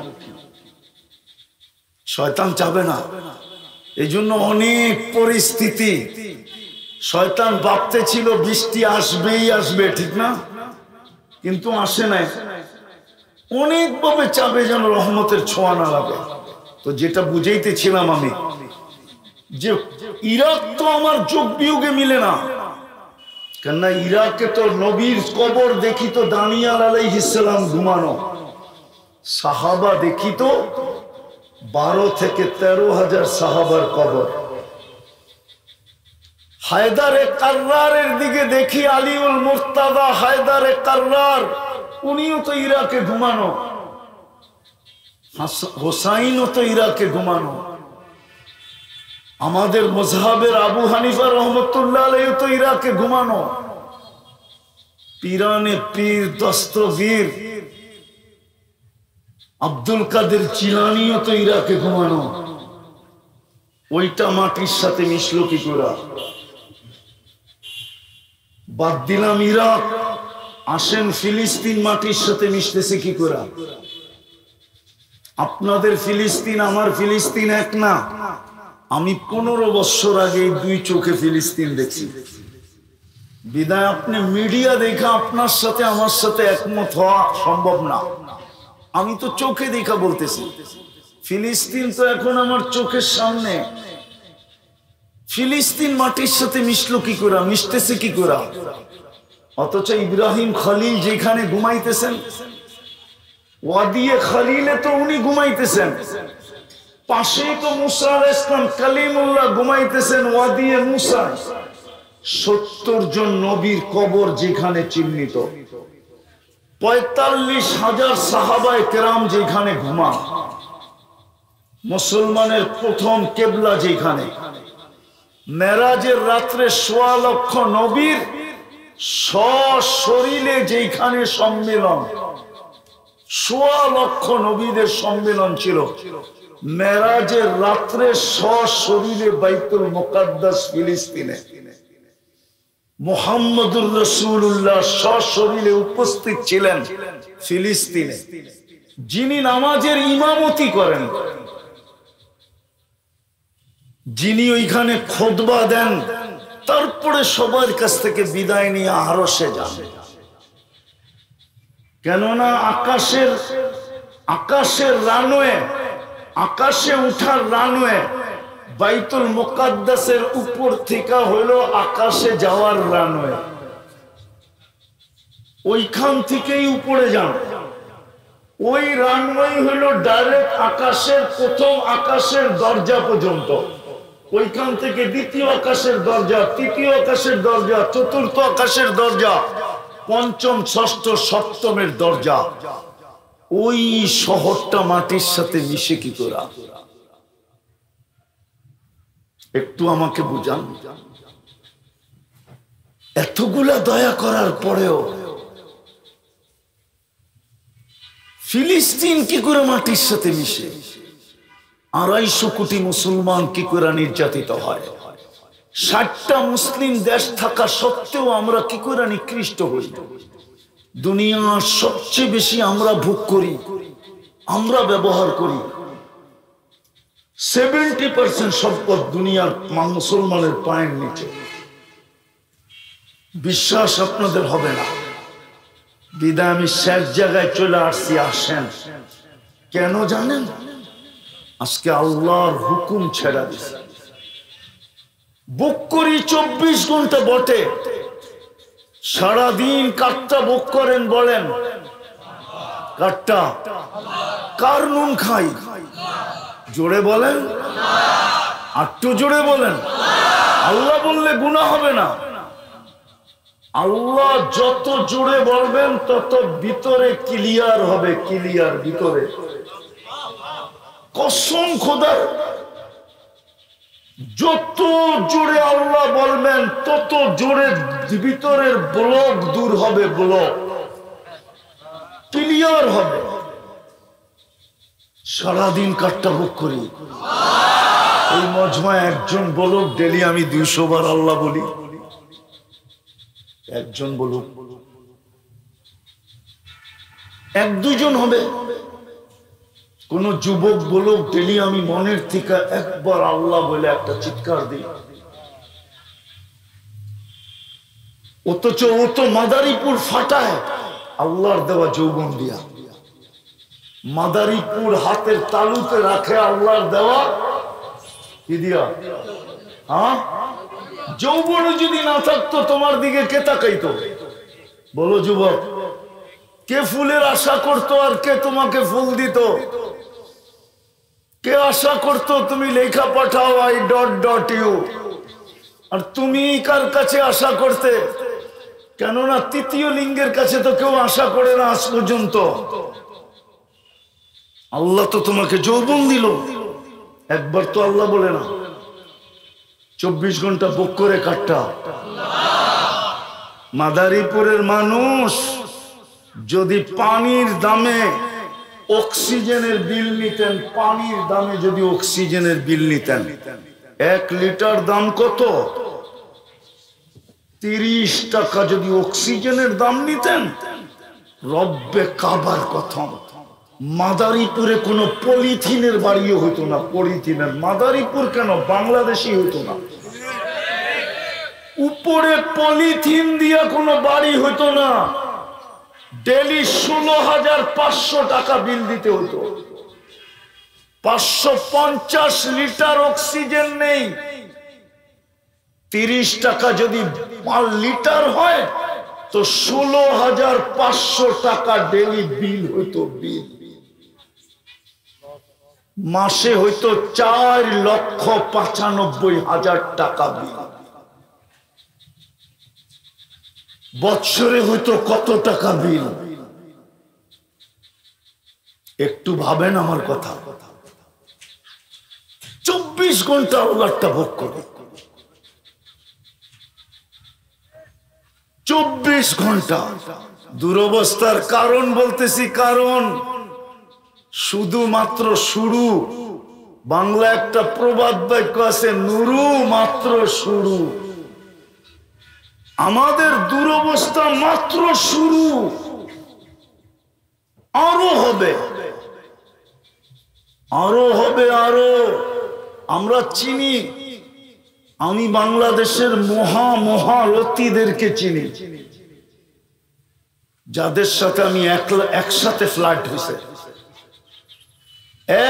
শয়তান চাবে না। এই জন্য অনেক পরিস্থিতি, শয়তান ভাবতে ছিল বৃষ্টি আসবেই আসবে, ঠিক না? কিন্তু আসে নাই। অনেকভাবে চাবে যেন রহমতের ছোঁয়া না লাগে। তো যেটা বুঝাইতেছিলাম আমি, যে ইরাক তো আমার যোগ বিয়োগে মিলে না। কেননা ইরাকে তো নবীর কবর দেখি তো দানিয়াল আলাইহিস সালাম ঘুমানো, সাহাবা দেখি তো 12 থেকে 13,000 সাহাবার কবর। হায়দারে কাররারের দিকে দেখি, আলিউল মুর্তাদা হায়দারে কাররার, উনিও তো ইরাকে ঘুমানো, হোসাইনও তো ইরাকে ঘুমানো। আমাদের মজহাবের আবু হানিফা রহমতুল্লাহ আলাইহি তো ইরাকে ঘুমানো। পীরানে পীর দস্তগীর আব্দুল কাদের জিলানীও তো ইরাকে ঘুমানো। ওইটা মাটির সাথে মিশলো কি করে? বাদ দিলাম ইরাক, আসেন ফিলিস্তিন মাটির সাথে মিশতেছে কি করে? আপনাদের ফিলিস্তিন আমার ফিলিস্তিন এক না। আমি 15 বছর আগে 2 চোখে ফিলিস্তিন দেখছি। বিদায় আপনি মিডিয়া দেখা আপনার সাথে আমার সাথে একমত হওয়া সম্ভব না। আমি তো চোখে দেখা বলতেছি। ফিলিস্তিন তো এখন আমার চোখের সামনে। ফিলিস্তিন মাটির সাথে মিশলো কি করে, মিশতেছে কি করে? অথচ ইব্রাহিম খলিল যেখানে ঘুমাইতেছেন, ওয়াদিয়ে খলিলে তো উনি ঘুমাইতেছেন, পাশেই তো মুসা আলাইহিস সালাম কালিমুল্লাহ ঘুমাইতেছেন ওয়াদিয়ে মুসা। 70 জন নবীর কবর যেখানে চিহ্নিত, 45,000 সাহাবায়ে কেরাম যেখানে ঘুমান, মুসলমানের প্রথম কেবলা যেখানে, মেরাজের রাত্রে 1.25 লক্ষ নবীর সশরীরে যেখানে সম্মেলন, 1.25 লক্ষ নবীদের সম্মেলন ছিল। মেরাজের রাত্রে সশরীরে বাইতুল মুকাদ্দাস ফিলিস্তিনে মুহাম্মদুর রাসূলুল্লাহ সশরীরে উপস্থিত ছিলেন ফিলিস্তিনে। যিনি নামাজের ইমামতি করেন, যিনি ওইখানে খুতবা দেন, তারপরে সবার কাছ থেকে বিদায় নিয়ে আরশে যান। কেননা আকাশের রানওয়ে, আকাশে উঠার রানওয়ে বাইতুল মুকাদ্দাসের উপর থেকে হলো আকাশে যাওয়ার রানওয়ে। ওইখান থেকেই উপরে যান। ওই রানওয়ে হলো ডাইরেক্ট আকাশের প্রথম আকাশের দরজা পর্যন্ত। ওইখান থেকে দ্বিতীয় আকাশের দরজা, তৃতীয় আকাশের দরজা, চতুর্থ আকাশের দরজা, পঞ্চম, ষষ্ঠ, সপ্তমের দরজা। ওই শহরটা মাটির সাথে মিশে কি করে? একটু আমাকে বুঝান। এতগুলা দয়া করার পরেও ফিলিস্তিন কি করে মাটির সাথে মিশে? 250 কোটি মুসলমান কি করে নির্যাতিত হয়? 60টা মুসলিম দেশ থাকা সত্ত্বেও আমরা কি করে নিকৃষ্ট হই? দুনিয়ার সবচেয়ে বেশি আমরা ভোগ করি, আমরা ব্যবহার করি। 70% সম্পদ দুনিয়ার মুসলমানের পায়ের নিচে। বিশ্বাস আপনাদের হবে না, বিদায় আমি শেষ জায়গায় চলে আসছি। আসেন, কেন জানেন? আজকে আল্লাহর হুকুম ছেড়া দিছে। বুক করি 24 ঘন্টা বটে, সারাদিন কাটটা বুক করেন বলেন? কাটটা কার নুন খাই? জোরে বলেন। একটু জোরে বলেন। আল্লাহ বললে গুনাহ হবে না। আল্লাহ যত জোরে বলবেন তত ভিতরে ক্লিয়ার হবে, ক্লিয়ার ভিতরে। কসম খোদার, যত জোরে আল্লাহ বলবেন তত জোরে ভিতরের ব্লক দূর হবে, ব্লক ক্লিয়ার হবে। সারাদিন কাটটা বুক করি, এই মজমায় একজন বলুক ডেলি আমি 200 বার আল্লাহ বলি। একজন বলুক, 1-2 জন হবে। কোন যুবক বলুক ডেলি আমি মনের থেকে একবার আল্লাহ বলে একটা চিৎকার দিই। অথচ ও তো মাদারীপুর ফাটায় আল্লাহর দেওয়া যৌবন দিয়া। মাদারীপুর হাতের তালুতে রাখে আল্লাহর দেওয়া কি দিয়া? হ্যাঁ, যৌবন যদি না থাকতো তোমার দিকে কে তাকাইতো? বলো যুবক, কে ফুলের আশা করতো আর কে তোমাকে ফুল দিত? কে আশা করতো তুমি লেখা পাঠাও I.U, আর তুমি কার কাছে আশা করতে? কেননা তৃতীয় লিঙ্গের কাছে তো কেউ আশা করে না আজ পর্যন্ত। আল্লাহ তো তোমাকে যৌবন দিল, একবার তো আল্লাহ বলে না 24 ঘন্টা বুক করে কাটটা। মাদারীপুরের মানুষ যদি পানির দামে অক্সিজেনের বিল নিতেন, পানির দামে যদি অক্সিজেনের বিল নিতেন, 1 লিটার দাম কত? 30 টাকা যদি অক্সিজেনের দাম নিতেন, রব্বে কাবার কথম মাদারীপুরে কোনো পলিথিনের বাড়িও হতো না। পলিথিনের মাদারীপুর কেন, বাংলাদেশই হতো না। উপরে পলিথিন দিয়া কোনো বাড়ি হতো না। ডেলি 16,500 টাকা বিল দিতে হতো। 550 লিটার অক্সিজেন নেই, 30 টাকা যদি 5 লিটার হয় তো 16,500 টাকা ডেলি বিল হইতো। বিল মাসে হইতো 4,95,000 টাকা বিল। বৎসরে হইতো কত টাকা বিল? একটু ভাবেন আমার কথা। 24 ঘন্টা আল্লাহটা ভোগ করে, 24 ঘন্টা। দুরবস্থার কারণ বলতেছি, কারণ শুধুমাত্র শুরু। বাংলা একটা প্রবাদ বাক্য আছে, নুরু মাত্র শুরু। আমাদের দুরবস্থা মাত্র শুরু, আরো হবে, আরো হবে, আরো। আমরা চিনি, আমি বাংলাদেশের মহারথীদেরকে চিনি, যাদের সাথে আমি একসাথে ফ্লাইট হয়েছে,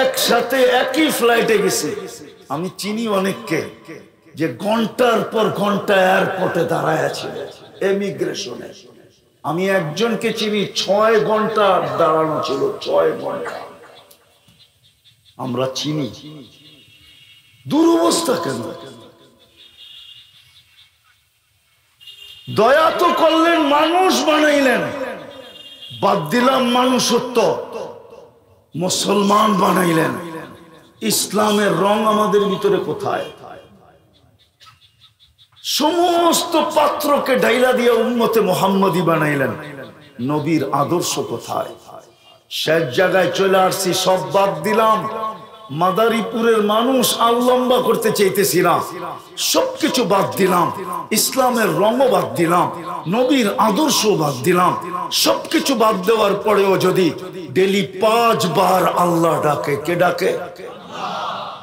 একসাথে একই ফ্লাইটে গেছি। আমি চিনি অনেককে যে ঘন্টার পর ঘন্টা এয়ারপোর্টে দাঁড়ায় আছে এমিগ্রেশনে। আমি একজনকে চিনি 6 ঘন্টা দাঁড়ানো ছিল, 6 ঘন্টা। আমরা চিনি। দুরবস্থা কেন? দয়া তো করলেন, মানুষ বানাইলেন, বাদ দিলাম মানুষত্ব, মুসলমান বানাইলেন। ইসলামের রং আমাদের ভিতরে কোথায়? সমস্ত পাত্রকে ঢাইলা দিয়ে উম্মতে মুহাম্মদী বানাইলেন, নবীর আদর্শ কোথায়? শেষ জায়গায় চলে আসছি, সব বাদ দিলাম। মাদারীপুরের মানুষ আর লম্বা করতে চাইতেছি না, সবকিছু বাদ দিলাম। ইসলামের রঙও বাদ দিলাম, নবীর আদর্শ বাদ দিলাম। সবকিছু বাদ দেওয়ার পরেও যদি ডেলি 5 বার আল্লাহ ডাকে, কে ডাকে?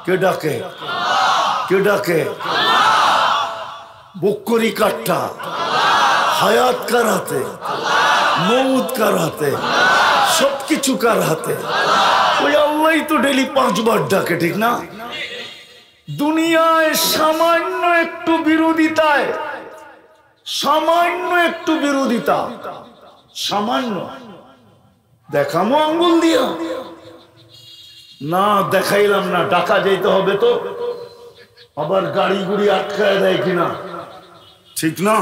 কে ডাকে? কে ডাকে? বুকরি কাট্টা, হায়াত কার হাতে? মৌত কার হাতে? সবকিছু কার হাতে? ওই আল্লাহই তো ডেলি 5 বার ডাকে, ঠিক না? দুনিয়ায় সামান্য একটু বিরোধিতায়, সামান্য একটু বিরোধিতা, সামান্য দেখামো আঙ্গুল দিয়া? না, দেখাইলাম না, ডাকা যাইতে হবে তো। আবার গাড়ি গুড়ি আটকায় দেয় কিনা, ঠিক না?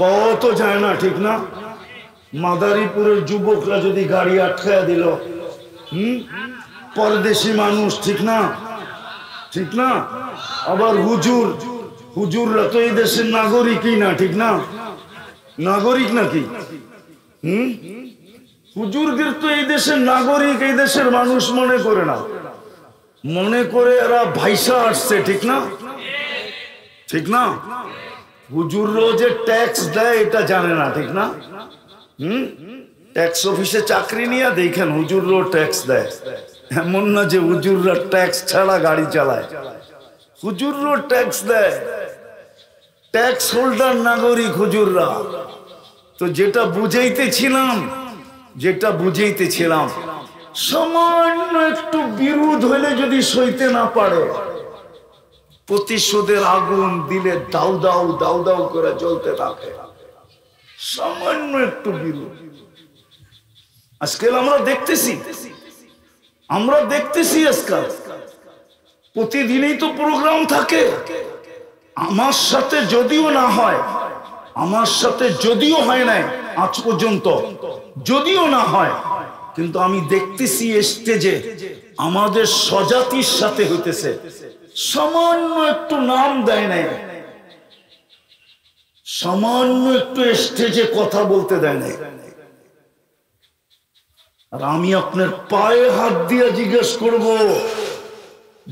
কত যায় না, ঠিক না? মাদারীপুরের যুবকরা যদি গাড়ি আটকায় দিল, পরদেশি মানুষ, ঠিক না? ঠিক না? আবার হুজুররা তো এই দেশের নাগরিকই না, ঠিক না? নাগরিক নাকি? হুজুরদের তো এই দেশের নাগরিক, এই দেশের মানুষ মনে করে না, মনে করে এরা ভাইসা আসছে, ঠিক না? ঠিক না? হুজুরও যে ট্যাক্স দেয় এটা জানে না, ঠিক না? ট্যাক্স অফিসে চাকরি নিয়ে দেখেন হুজুরও ট্যাক্স দেয়, এমন না যে হুজুররা ট্যাক্স ছাড়া গাড়ি চালায়, হুজুরও ট্যাক্স দেয়, ট্যাক্স হোল্ডার নাগরিক হুজুররা। তো যেটা বুঝাইতেছিলাম সামান্য একটু বিরোধ হলে যদি সইতে না পারে, প্রতিশোধের আগুন দিলে দাউ দাউ দাউ দাউ করে জ্বলতে থাকে, সামান্য একটু বিরোধ। আজকাল আমরা দেখতেছি আজকাল প্রতিদিনই তো প্রোগ্রাম থাকে। আমার সাথে যদিও হয় নাই আজ পর্যন্ত, যদিও না হয়, কিন্তু আমি দেখতেছি স্টেজে আমাদের স্বজাতির সাথে হইতেছে, সামান্য একটু নাম দেয় নাই, সামান্য একটু স্টেজে কথা বলতে দেয় নাই। আর আমি আপনার পায়ে হাত দিয়ে জিজ্ঞেস করব,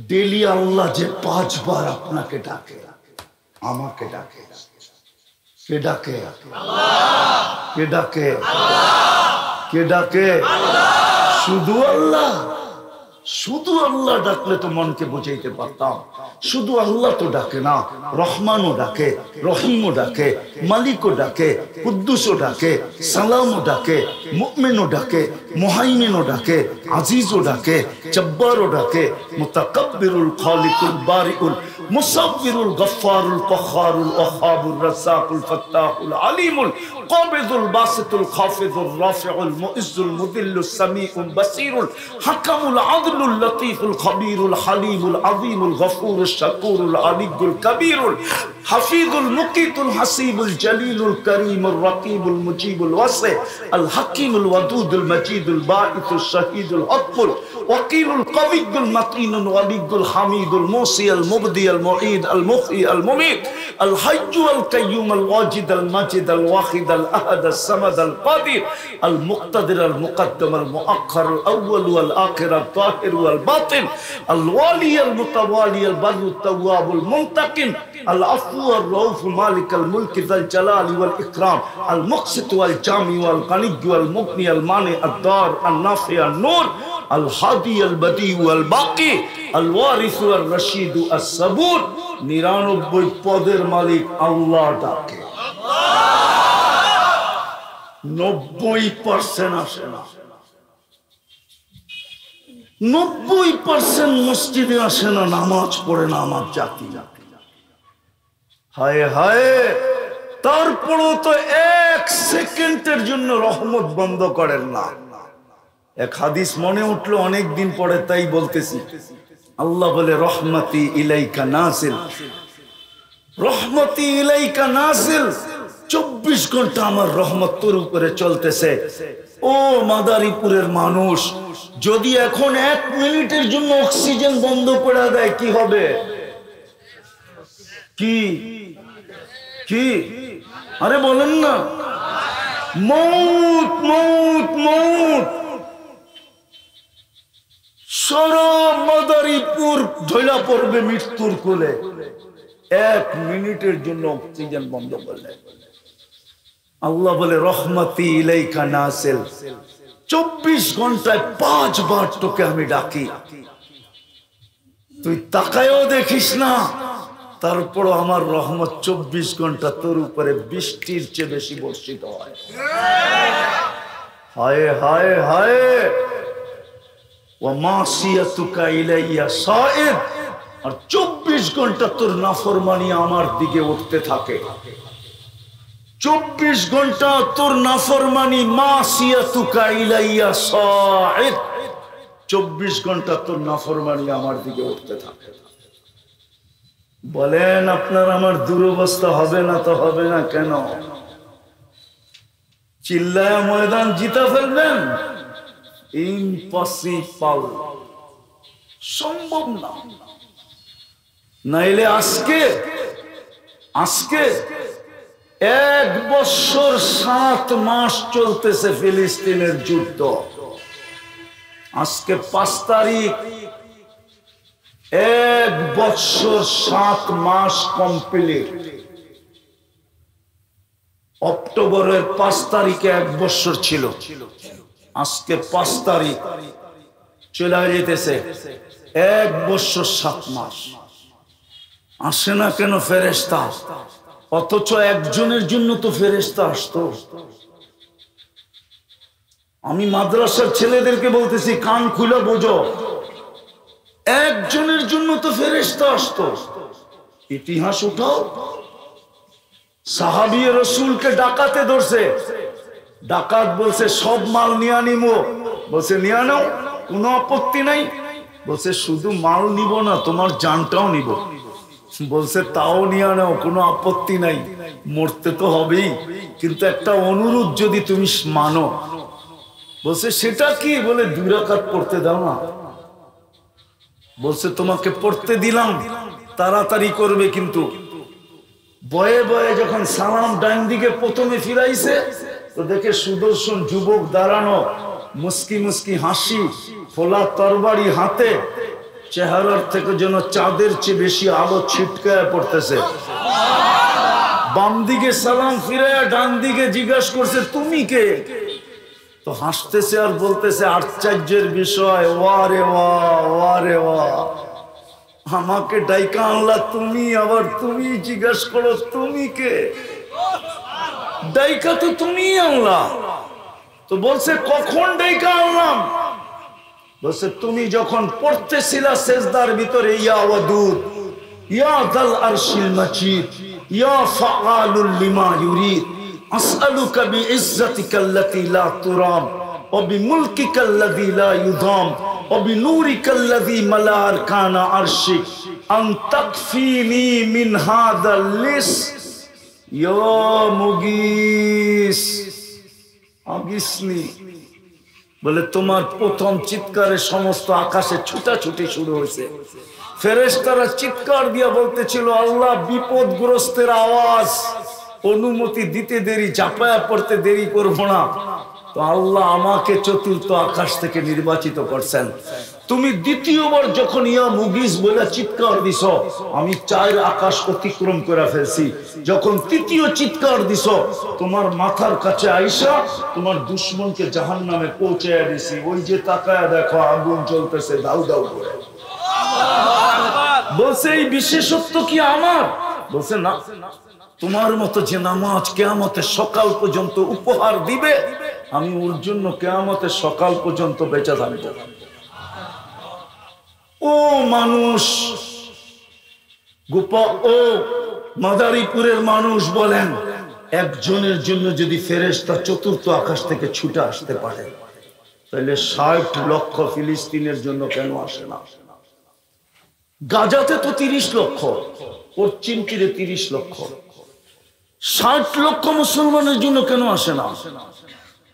ডেলি আল্লাহ যে 5 বার আপনাকে ডাকে, আমাকে ডাকে, কে ডাকে? কে ডাকে? কে ডাকে? শুধু আল্লাহ। শুধু আল্লাহ ডাকলে তো মনকে বুঝাইতে পারতাম। শুধু আল্লাহ তো ডাকে না, রহমানও ডাকে, রহিমও ডাকে, মালিকও ডাকে, কুদ্দুসও ডাকে, সালামও ডাকে, মুমিনও ডাকে, মুহাইমিনও ডাকে, আজিজও ডাকে, জব্বারও ডাকে, মুতাকাব্বিরুল খালিকুল বারিউল মুসাব্বিরুল গফফারুল কখারুল ওয়াহাবুর রাসাকুল ফাত্তাহুল আলিমুল কাবিদুল বাসিতুল খাফিজুর রাফিউল মুইজ্জুল মুদিল্লুস সামিউল বাসিরুল হাকামুল আদলুল লতীফুল খবীরুল হালিমুল আযীমুল গফুরুশ শাকুরুল আলিয়্যুল কবীরুল হাফিজুল মুকিতুল হাসিবুল জলিলুল করিমুর রকিবুল মুজিবুল ওয়াসি আল হাকিমুল ওয়াদুদুল মজিদুল বাঈসুশ শাহীদুল হক্কুল ওয়াকিলুল কবিয়্যুল মাতিনুল ওয়ালিয়্যুল হামিদুল মুসিয়াল মুবদিয়াল মুঈদ আল মুহয়ি আল মুমীত আল হাইয়্যু আল কাইয়্যুম আল ওয়াজিদ আল মাজিদ আল ওয়াহিদ আল আহাদ আস সামাদ আল কাদির আল মুক্তাদির আল মুকদ্দম আল মুআখ্খার আল আউয়াল ওয়াল আখির আল তাহির ওয়াল বাতিন আল ওয়ালি আল মুতাওয়ালি আল বাররু তাওয়াবুল মুনতাকিম আল আফু আর রউফ মালিক আল মুলক যাল জালালি ওয়াল ইকরাম আল মুকসিত ওয়াল জামি ওয়াল গানি ওয়াল মুগনি আল মানি আদ দার আল নাফি আল নূর আল হাদি আল বদি ওয়াল বাকি আল ওয়ারিস ওয়াল রশিদ আস সাবুর। 99 পদের মালিক আল্লাহ ডাকে, 90% আসে না, 90% মসজিদে আসে না, নামাজ পড়ে না আমার জাতি। হায় হায়, তারপরও তো 1 সেকেন্ডের জন্য রহমত বন্ধ করেন না। এক হাদিস মনে উঠলো অনেক দিন পরে, তাই বলতেছি। আল্লাহ বলে, রহমতি ইলাইকা নাজিল, রহমতি ইলাইকা নাজিল, 24 ঘন্টা আমার রহমত তোর উপরে চলতেছে। ও মাদারীপুরের মানুষ, যদি এখন 1 মিনিটের জন্য অক্সিজেন বন্ধ করে দেয় কি হবে? কি কি আরে বলেন না, মৌত মৌত মৌত। সারা মাদারীপুর ঢইলা পড়বে মৃত্যুর কোলে 1 মিনিটের জন্য অক্সিজেন বন্ধ করলে। আল্লাহ বলে, রহমতি ইলাইকা নাসিল, 24 ঘন্টায় 5 বার তোকে আমি ডাকি, তুই তাকায়ও দেখিস না, তারপর আমার রহমত 24 ঘন্টা তোর উপরে বৃষ্টির চেয়ে বেশি বর্ষিত হয়। হায় হায় হায়, ওয়া মাসিয়াতুকা ইলাইয়া সাইদ, আর 24 ঘন্টা তোর নাফরমানি আমার দিকে উঠতে থাকে। 24 ঘন্টা তোর নাফরমানি, মাসিয়াতুকা ইলাইয়া সাইদ, 24 ঘন্টা তোর নাফরমানি আমার দিকে উঠতে থাকে। বলেন আপনার আমার দুরবস্থা হবে না তো হবে না কেন? চিল্লায় ময়দান জিতা ফেলবেন? ইম্পসিবল, সম্ভব না। নাইলে আজকে 1 বছর 7 মাস চলতেছে ফিলিস্তিনের যুদ্ধ। আজকে 5 তারিখ, 1 বছর 7 মাস কমপ্লিট। অক্টোবরের 5 তারিখে 1 বছর ছিল, আজকে 5 তারিখ চলে যেতেছে 1 বছর 7 মাস। আসে না কেন ফেরেশতা? অথচ একজনের জন্য তো ফেরেশতা আসতো। আমি মাদ্রাসার ছেলেদেরকে বলতেছি, কান খুলে বোঝো, একজনের জন্য তো ফেরেশতা আসতো। ইতিহাস উঠাও। সাহাবী রাসূলকে ডাকাতে ধরছে, ডাকাত বলছে সব মাল নিয়ে নিবো। বলছে নিয়ে নাও, কোনো আপত্তি নাই। বলছে শুধু মাল নিব না, তোমার জানটাও নিব। বলছে তাও নিয়ে নাও, কোনো আপত্তি নাই, মরতে তো হবেই, কিন্তু একটা অনুরোধ যদি তুমি মানো। বলছে সেটা কি? বলে 2 রাকাত পড়তে দাও না। বলছে তোমাকে পড়তে দিলাম, তাড়াতাড়ি করবে, কিন্তু বয়ে বয়ে যখন সালাম ডান দিকে প্রথমে ফিরাইছে তো দেখে সুদর্শন যুবক দাঁড়ানো, মুস্কি মুস্কি হাসি, ফোলা তরবারি হাতে, চেহারার থেকে যেন চাঁদের চেয়ে বেশি আলো ছিটকায় পড়তেছে। বাম দিকে সালাম ফিরে ডান দিকে জিজ্ঞাসা করছে তুমি কে? তো হাসতেছে আর বলতেছে আশ্চর্যের বিষয়, ওয়ারে ওয়া, ওয়ারে ওয়া, আমাকে ডাইকা আনলা তুমি, আবার তুমি জিজ্ঞাসা করো তুমি কে? ডাইকা তো তুমি আনলা। তো বলছে কখন ডাইকা আনলাম? বলছে তুমি যখন পড়তেছিলা সেজদার ভিতরে, ইয়া ওয়াদুদ, ইয়া যাল আরশিল মাজিদ, ইয়া ফাআলুল লিমা ইউরিদ, আসআলুকা বিইজ্জাতিকাল্লাতী লা তুরাম ওয়া বিমুলকিকাল্লাযী লা ইউদাম ওয়া বিনূরিকাল্লাযী মালা আরকানা আরশিক আন তাকফিনি মিন হাযাল লিস। ইয়া মুগিস, আগিসনি। বলে তোমার প্রথম চিৎকারে সমস্ত আকাশে ছুটাছুটি শুরু হয়েছে। ফেরেশতারা চিৎকার দিয়া বলতেছিল আল্লাহ বিপদগ্রস্তের আওয়াজ, অনুমতি দিতে দেরি, ঝাঁপায়া পড়তে দেরি করবো না। তো আল্লাহ আমাকে চতুর্থ আকাশ থেকে নির্বাচিত করছেন। তুমি দ্বিতীয়বার যখন ইয়া মুগিস বলে চিৎকার দিছ, আমি 4 আকাশ অতিক্রম করে ফেলছি। যখন তৃতীয় চিৎকার দিছ, তোমার মাথার কাছে আইসা তোমার দুশ্মনকে জাহান্নামে পৌঁছায়া দিছি। ওই যে তাকায়া দেখো আগুন জ্বলতেছে দাউ দাউ করে। বলছে এই বিশেষত্ব কি আমার? বলছে না, তোমার মতো যে নামাজ কিয়ামতের সকাল পর্যন্ত উপহার দিবে, আমি ওর জন্য কিয়ামতের সকাল পর্যন্ত বেঁচে থাকবো। ও মানুষ, গোপা ও মাদারীপুরের মানুষ বলেন, একজনের জন্য যদি ফেরেশতা চতুর্থ আকাশ থেকে ছুটে আসতে পারে, তাহলে 60 লক্ষ ফিলিস্তিনের জন্য কেন আসে না? গাজাতে তো 30 লক্ষ, পশ্চিম তীরে 30 লক্ষ, 60 লক্ষ মুসলমানের জন্য কেন আসে না?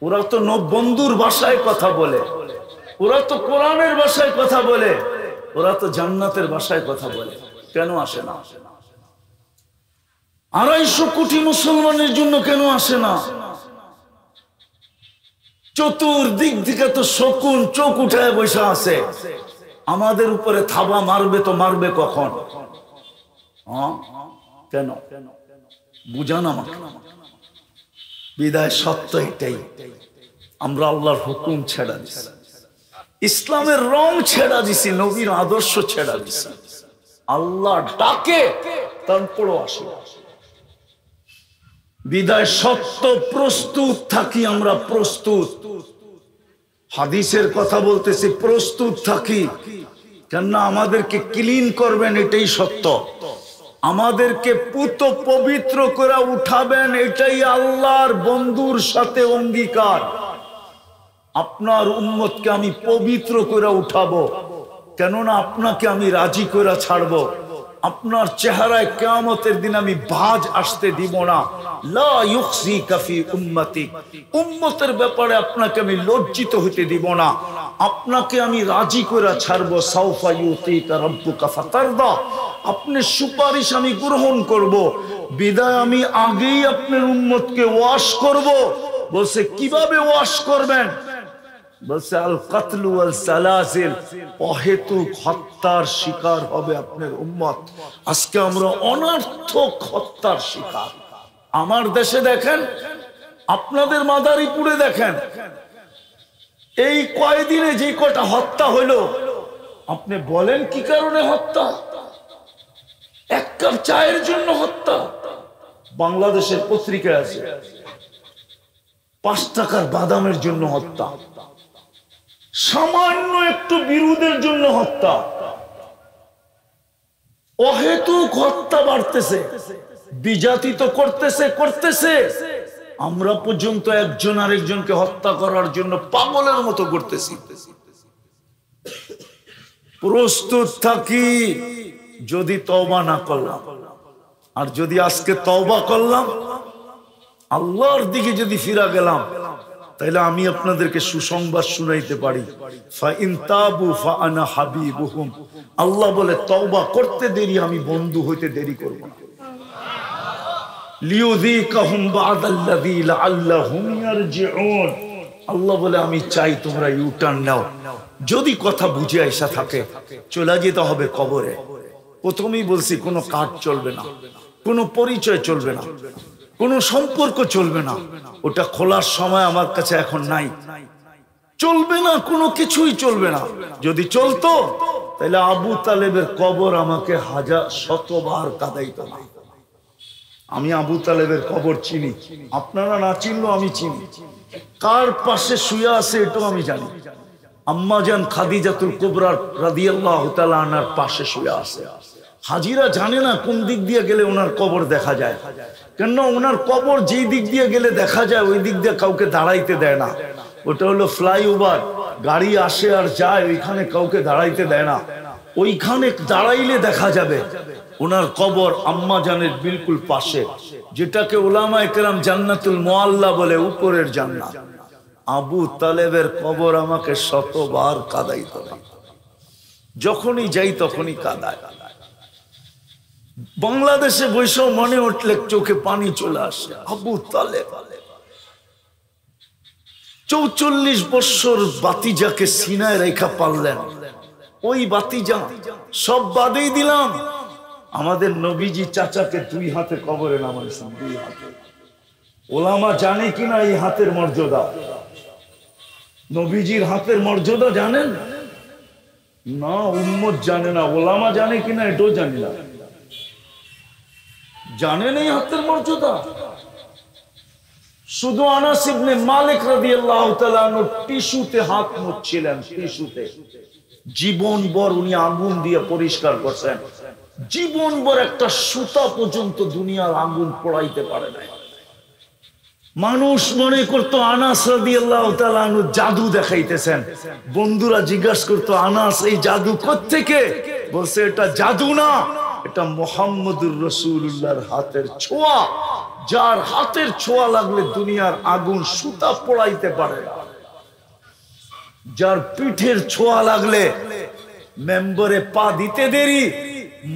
ওরা তো বন্ধুর ভাষায় কথা বলে, ওরা তো কোরআনের ভাষায় কথা বলে, ওরা তো জান্নাতের ভাষায় কথা বলে, কেন আসে না? 250 কোটি মুসলমানের জন্য কেন আসে না? চতুর্দিক থেকে তো শকুন চোখ উঠায় বসে আছে, আমাদের উপরে থাবা মারবে তো মারবে কখন? কেন বুঝান আমাকে। বিদায় সত্য এটাই, আমরা আল্লাহর হুকুম ছেড়া দিছি, ইসলামের রং ছেড়া দিছি, নবীর আদর্শ ছেড়া দিছি। আল্লাহ ডাকে তারপরও আসে। বিদায় সত্য প্রস্তুত থাকি, আমরা প্রস্তুত। হাদিসের কথা বলতেছি, প্রস্তুত থাকি। কেননা আমাদেরকে ক্লিন করবেন, এটাই সত্য। আমাদেরকে পুত পবিত্র করে উঠাবেন, এটাই আল্লাহর বন্ধুর সাথে অঙ্গীকার। আপনার উম্মতকে আমি পবিত্র করে উঠাবো, কেননা আপনাকে আমি রাজি করে ছাড়বো। আপনার চেহারায় কিয়ামতের দিন আমি ভাঁজ আসতে দিব না। লা ইউখজিকা ফি উম্মতি, উম্মতের ব্যাপারে আপনাকে আমি লজ্জিত হতে দিব না। আপনাকে আমি রাজি করে ছাড়বো। সাউফা ইউতিকা রাব্বুকা ফাতারদা, আপনি সুপারিশ আমি গ্রহণ করব। বিদায় আমি আগেই আপনার উম্মতকে ওয়াশ করব। বলছে কিভাবে ওয়াশ করবেন? বলছে আল কাতলু ওয়াল সালাসিল, অহেতুক হত্যার শিকার হবে আপনার উম্মত। আজকে আমরা অনর্থক হত্যার শিকার। আমার দেশে দেখেন, আপনাদের মাদারীপুরে দেখেন, এই কয়দিনে যে কটা হত্যা হলো, আপনি বলেন কি কারণে হত্যা? এক কাপ চায়ের জন্য হত্যা। বাংলাদেশের পত্রিকায় আছে 5 টাকার বাদামের জন্য হত্যা, সামান্য একটু বিরোধের জন্য হত্যা। অহেতুক হত্যা বাড়তেছে, বিজাতিত করতেছে। আমরা পর্যন্ত একজন আরেকজনকে হত্যা করার জন্য পাগলের মতো করতেছি। প্রস্তুত থাকি, যদি তওবা না করলাম, আর যদি আজকে তওবা করলাম, আল্লাহর দিকে যদি ফিরা গেলাম, তাহলে আমি আপনাদেরকে সুসংবাদ শুনাইতে পারি। ফা ইন তাবু ফা আনা হাবিবুহুম, আল্লাহ বলে তওবা করতে দেরি, আমি বন্ধু হইতে দেরি করব না। লিউযীকাহুম বা'দাল্লাযী লাআল্লাহুম ইয়ারজিউন, আল্লাহ বলে আমি চাই তোমরা ইউটার্ন নাও। যদি কথা বুঝে আসা থাকে, চলে যেতে হবে কবরে। প্রথমেই বলছি কোনো কার্ড চলবে না, কোনো পরিচয় চলবে না, কোনো সম্পর্ক চলবে না। ওটা খোলার সময় আমার কাছে এখন নাই। চলবে না, কোনো কিছুই চলবে না। যদি চলতো তাহলে আবু তালেবের কবর আমাকে 1000-100বার কাঁদাইতো না। আমি আবু তালেবের কবর চিনি, আপনারা না চিনলেও আমি চিনি। কার পাশে শুয়ে আছে এটাও আমি জানি। আম্মাজান খাদিজাতুল কুবরা রাদিয়াল্লাহু তাআলা আনহার পাশে শুয়ে আছে। হাজিরা জানে না কোন দিক দিয়ে গেলে ওনার কবর দেখা যায়, কেন ওনার কবর যেই দিক দিয়ে গেলে দেখা যায় ওই দিক দিয়ে কাউকে দাঁড়াইতে দেয় না। ওটা হলো ফ্লাইওভার, গাড়ি আসে আর যায়, ওইখানে কাউকে দাঁড়াইতে দেয় না। ওইখানে দাঁড়াইলে দেখা যাবে ওনার কবর আম্মাজানের বিলকুল পাশে, যেটাকে উলামায়ে কেরাম জান্নাতুল মুআল্লা বলে, উপরের জান্নাত। আবু তালেবের কবর আমাকে 100বার কাঁদাইতো না, যখনই যাই তখনই কাঁদায়। বাংলাদেশে বৈশাখ মনে উঠলে চোখে পানি চলে আসে। আবু তালেব 44 বছর বাতিজাকে সিনায় রেখা পারলেন। ওই বাতিজা সব বাদেই দিলাম, আমাদের নবীজি চাচাকে 2 হাতে কবরে নামাইছেন, 2 হাতে। ওলামা জানে কিনা এই হাতের মর্যাদা? নবীজির হাতের মর্যাদা জানেন না? উম্মত জানে না। ওলামা জানে কিনা এটাও জানি না। জানেন এই হাতের মর্যাদা? শুধু আনাস ইবনে মালিক রাদিয়াল্লাহু তাআলা টিস্যুতে হাত মুছছিলেন, টিস্যুতে। জীবনভর উনি আগুন দিয়ে পরিষ্কার করছেন। জীবনভর একটা সুতা পর্যন্ত দুনিয়ার আগুন পোড়াইতে পারে না। মানুষ মনে করতো আনাস রাদিয়াল্লাহু তাআলা জাদু দেখাইতেছেন। বন্ধুরা জিজ্ঞাসা করতো, আনাস এই জাদু কোত্থেকে? বলছে এটা জাদু না, এটা মুহাম্মদুর রাসূলুল্লাহর হাতের ছোঁয়া। যার হাতের ছোঁয়া লাগলে দুনিয়ার আগুন সুতা পোড়াইতে পারে, যার পিঠের ছোঁয়া লাগলে মেম্বরে পা দিতে দেরি,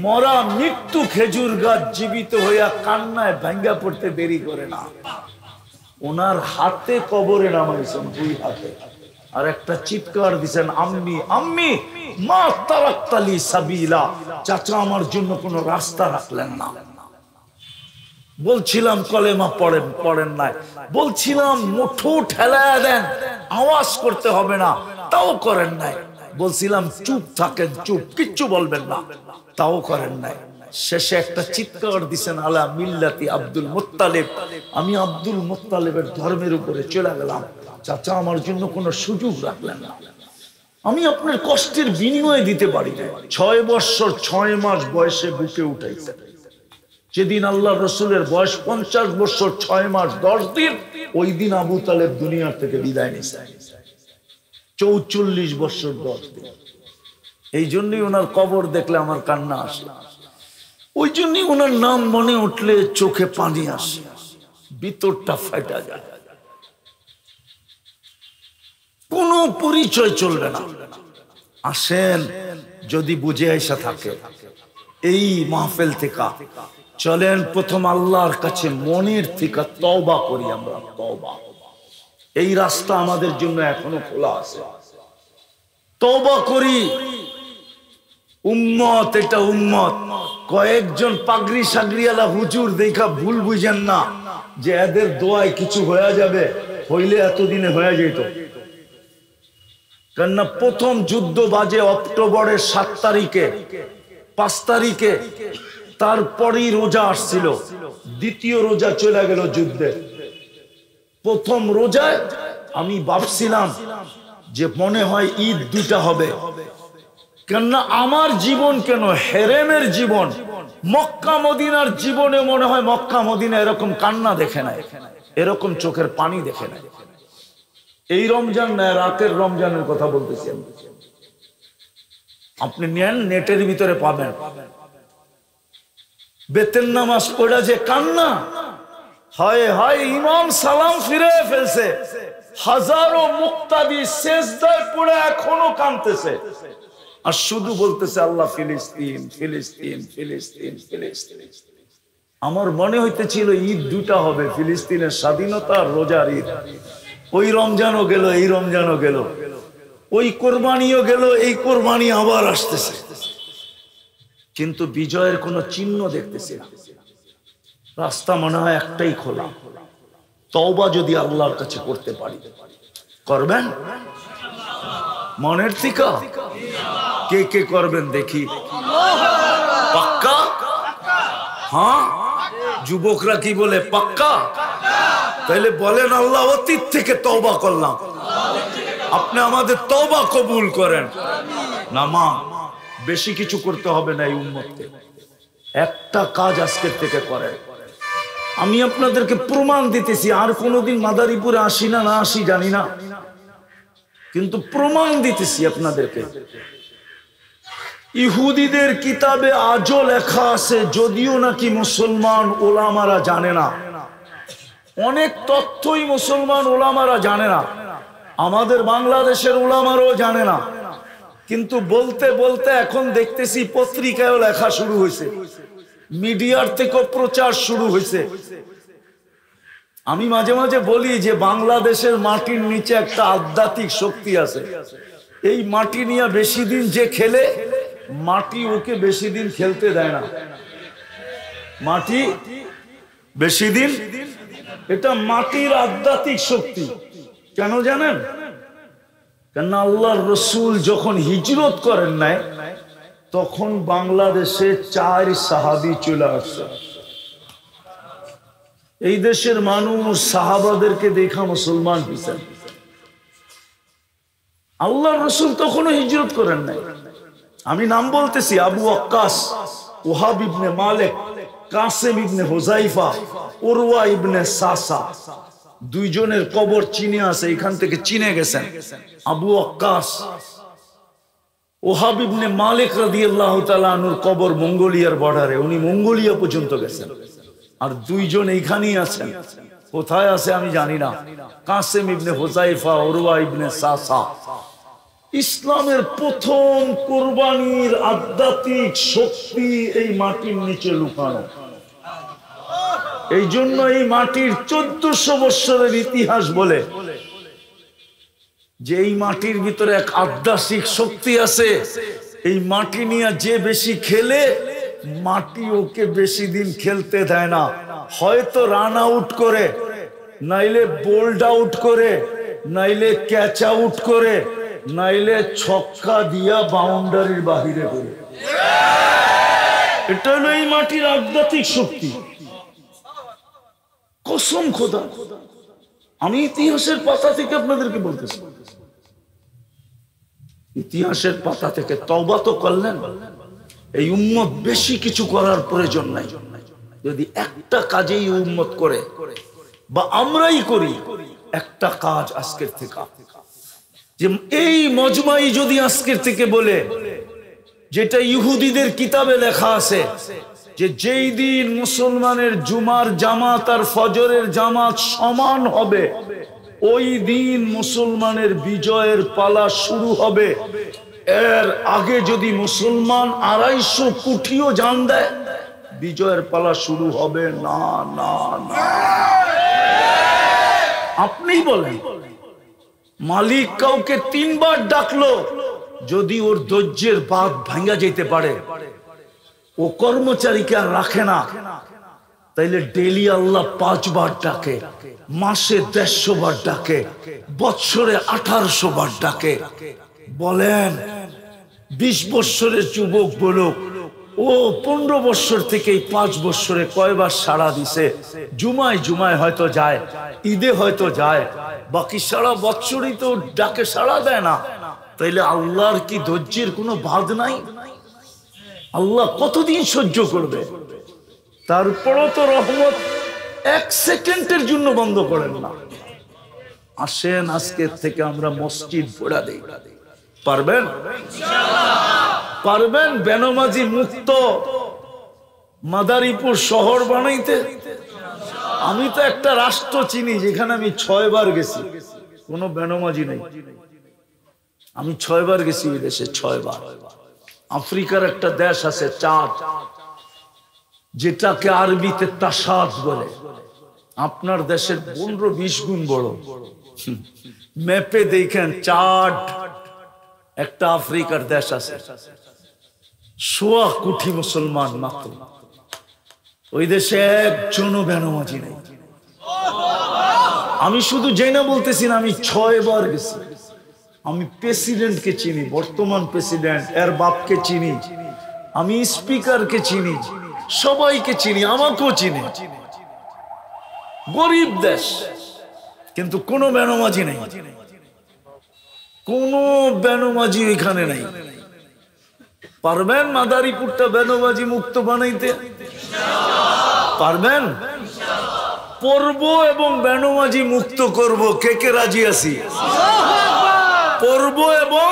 মরা মৃত্যু খেজুর গাছ জীবিত হইয়া কান্নায় ভাঙ্গা পড়তে দেরি করে না। ওনার হাতে কবরে নামাইছেন, 2 হাতে। আর একটা চিৎকার দিছেন, আম্মি আম্মি মা তারাক্তালি সাবিলা, চাচা আমার জন্য কোনো রাস্তা রাখলেন না। বলছিলাম কলেমা পড়েন নাই, বলছিলাম মুঠো ঠেলায়া দেন, আওয়াজ করতে হবে না, তাও করেন নাই। বলছিলাম চুপ থাকেন, চুপ, কিচ্ছু বলবেন না, তাও করেন নাই। শেষে একটা চিৎকার দিছেন, আলা মিল্লাতি আব্দুল মুত্তালিব, আমি আব্দুল মুত্তালিবের ধর্মের উপরে চলে গেলাম। চাচা আমার জন্য কোনো সুযোগ রাখলেন না। আমি আপনার কষ্টের বিনিময়ে দিতে পারি না। 6 বছর 6 মাস বয়সে বুকে উঠাইছেন। যেদিন আল্লাহ রসুলের বয়স 50 বছর 6 মাস 10 দিন, ওই দিন আবু তালেব দুনিয়ার থেকে বিদায় নিয়েছেন। 44 বছর 10 দিন। এই জন্যই ওনার কবর দেখলে আমার কান্না আসে। ওই জন্যই ওনার নাম মনে উঠলে চোখে পানি আসে, ভিতরটা ফাটা যায়। কোনো পরিচয় চলবে না। আসেন, যদি বুঝে আইসা থাকে এই মাহফিল থেকে, চলেন প্রথম আল্লাহর কাছে মনের থেকে তওবা করি। আমরা তওবা, এই রাস্তা আমাদের জন্য এখনো খোলা আছে। তওবা করি। উম্মত, এটা উম্মত। কয়েকজন পাগড়ি সাগড়িওয়ালা হুজুর দেখা ভুল বুঝেন না যে এদের দোয়ায় কিছু হয়ে যাবে। হইলে এতদিনে হয়ে যেত। কেননা প্রথম যুদ্ধ বাজে অক্টোবরের 7 তারিখে, 5 তারিখে, তারপরেই রোজা আসছিল। দ্বিতীয় রোজা চলে গেল যুদ্ধে। প্রথম রোজায় আমি ভাবছিলাম যে মনে হয় ঈদ 2টা হবে। কেননা আমার জীবন কেন, হেরেমের জীবন, মক্কা মদিনার জীবনে মনে হয় মক্কা মদিনা এরকম কান্না দেখে নাই, এরকম চোখের পানি দেখে নাই। এই রমজান না, রাতের রমজানের কথা বলতেছি। আপনি নেন, নেটের ভিতরে পাবেন। বেতের নামাজ পড়া যে কান্না, হায় হায়, ইমাম সালাম ফিরে ফেলছে, হাজারো মুক্তাদি সেজদায় পড়ে এখনো কাঁদতেছে, আর শুধু বলতেছে আল্লাহ ফিলিস্তিন, ফিলিস্তিন, ফিলিস্তিন, ফিলিস্তিন। আমার মনে হইতেছিল ঈদ 2টা হবে, ফিলিস্তিনের স্বাধীনতা আর রোজার ঈদ। ওই রমজানও গেল, এই রমজানও গেল, ওই কোরবানিও গেল, এই কোরবানি আবার আসতেছে, কিন্তু বিজয়ের কোনো চিহ্ন দেখতেছি না। রাস্তা মনে হয় একটাই খোলা, তওবা যদি আল্লাহর কাছে করতে পারি। করবেন মনের থেকে? কে কে করবেন দেখি? পাক্কা? হ্যাঁ, যুবকরা কি বলে? পাক্কা? তাহলে বলেন, আল্লাহ অতীত থেকে তওবা করলাম, আপনি আমাদের তওবা কবুল করেন। না মা, বেশি কিছু করতে হবে না এই উম্মতকে। একটা কাজ আজকের থেকে করেন। আমি আপনাদেরকে প্রমাণ দিতেছি, আর কোনোদিন মাদারীপুরে আসি না, না আসি জানি না, কিন্তু প্রমাণ দিতেছি আপনাদেরকে। ইহুদিদের কিতাবে আজও লেখা আছে, যদিও নাকি মুসলমান ওলামারা জানে না, অনেক তথ্যই মুসলমান ওলামারা জানে না, আমাদের বাংলাদেশের ওলামারাও জানে না, কিন্তু বলতে বলতে এখন দেখতেছি পত্রিকায়ও লেখা শুরু হয়েছে, মিডিয়ার থেকেও প্রচার শুরু হয়েছে। আমি মাঝে মাঝে বলি যে বাংলাদেশের মাটির নিচে একটা আধ্যাত্মিক শক্তি আছে। এই মাটি নিয়ে বেশি দিন যে খেলে, মাটি ওকে বেশি দিন খেলতে দেয় না। মাটি বেশি দিন, এটা মাটির আধ্যাত্মিক শক্তি। কেন জানেন? কেন আল্লাহর রসুল যখন হিজরত করেন নাই, তখন বাংলাদেশে 4 সাহাবী চলে আসছে। এই দেশের মানুষ সাহাবাদেরকে দেখা মুসলমান হয়েছেন। আল্লাহর রসুল তখনও হিজরত করেন নাই। আমি নাম বলতেছি, আবু ওয়াক্কাস, ওহাব ইবনে মালিক, কাসেম ইবনে হুযাইফা, উরওয়া ইবনে সাসা, 2 জনের কবর চীনে আছে, এখান থেকে চীনে গেছেন। আবু ওয়াক্কাস, ওহাব ইবনে মালিক রাদিয়াল্লাহু তাআলা আনহুর কবর মঙ্গোলিয়ার বর্ডারে, উনি মঙ্গোলিয়া পর্যন্ত গেছেন। আর 2 জন এইখানেই আছেন, কোথায় আছে আমি জানি না। কাসেম ইবনে হুযাইফা, উরওয়া ইবনে সাসা। ইসলামের প্রথম কুরবানির আধ্যাত্মিক শক্তি এই মাটির নিচে লুকানো। এই জন্য এই মাটির 1400 বছরের ইতিহাস বলে যে এই মাটির ভিতরে এক আধ্যাত্মিক শক্তি আছে। এই মাটি নিয়ে যে বেশি খেলে, মাটি ওকে বেশি দিন খেলতে দেয় না। হয়তো রান আউট করে, নাইলে বোল্ড আউট করে, নাইলে ক্যাচ আউট করে, নাইলে ছক্কা দিয়া বাউন্ডারির বাহিরে করে। এটা হলো এই মাটির আধ্যাত্মিক শক্তি। কসম খোদা, আমি ইতিহাসের পাতা থেকে আপনাদেরকে বলতেছি, ইতিহাসের পাতা থেকে। তওবা তো করলেন, এই উম্মত বেশি কিছু করার প্রয়োজন নাই। যদি একটা কাজেই উম্মত করে, বা আমরাই করি একটা কাজ আজকের থেকে, যে এই মজমাই যদি আজকের থেকে বলে, যেটা ইহুদিদের কিতাবে লেখা আছে যে যেই দিন মুসলমানের জুমার জামাত আর ফজরের জামাত সমান হবে, ওই দিন মুসলমানের বিজয়ের পালা শুরু হবে। এর আগে যদি মুসলমান 250 কোটিও জান দেয়, বিজয়ের পালা শুরু হবে না। না না, আপনিই বলেন। মালিক কাউকে 3 বার ডাকলো, যদি ওর ধৈর্যের বাঁধ ভাঙা যেতে পারে, ও কর্মচারীকে আর রাখে না, তাইলে ডেলি আল্লাহ 5 বার ডাকে, মাসে 150 বার ডাকে, বৎসরে 1800 বার ডাকে। বলেন 20 বৎসরের যুবক বলুক, ও 15 বৎসর থেকে 5 বৎসরে কয়বার সাড়া দিছে? জুমায় জুমায় হয়তো যায়, ঈদে হয়তো যায়, বাকি সারা বৎসরই তো ডাকে সাড়া দেয় না। তাইলে আল্লাহর কি ধৈর্যের কোনো বাঁধ নাই? আল্লাহ কতদিন সহ্য করবে? তারপরও তো রহমত 1 সেকেন্ডের জন্য বন্ধ করেন না। আসেন আজকের থেকে আমরা মসজিদ ভরা দেই। পারবেন? পারবেন বেনমাজি মুক্ত মাদারীপুর শহর বানাইতে? আমি তো একটা রাষ্ট্র চিনি যেখানে আমি 6 বার গেছি, কোনো বেনমাজি নেই। আমি 6 বার গেছি ওই দেশে, 6 বার। আফ্রিকার একটা দেশ আছে চাঁদ, যেটাকে আরবিতে তাসাদ বলে। আপনার দেশের 15-20 গুণ বড়। ম্যাপে দেখেন চাঁদ একটা আফ্রিকার দেশ আছে, 100 কোটি মুসলমান মাত্র। ওই দেশে একজনও বেনামাজি নেই। আমি শুধু জেনে বলতেছি না, আমি 6 বার গেছি। আমি প্রেসিডেন্টকে চিনি, বর্তমান প্রেসিডেন্ট, এর বাপকে চিনি, আমি স্পিকারকে চিনি, সবাইকে চিনি, আমাকেও চিনি। গরিব দেশ, কিন্তু কোনো বেনামাজি নেই, কোনো বেনামাজি এখানে নেই। পারবেন মাদারীপুরটা বেনামাজি মুক্ত বানাইতে? পারবেন? পর্ব এবং বেনামাজি মুক্ত করব, কে কে রাজি আছি? পর্ব এবং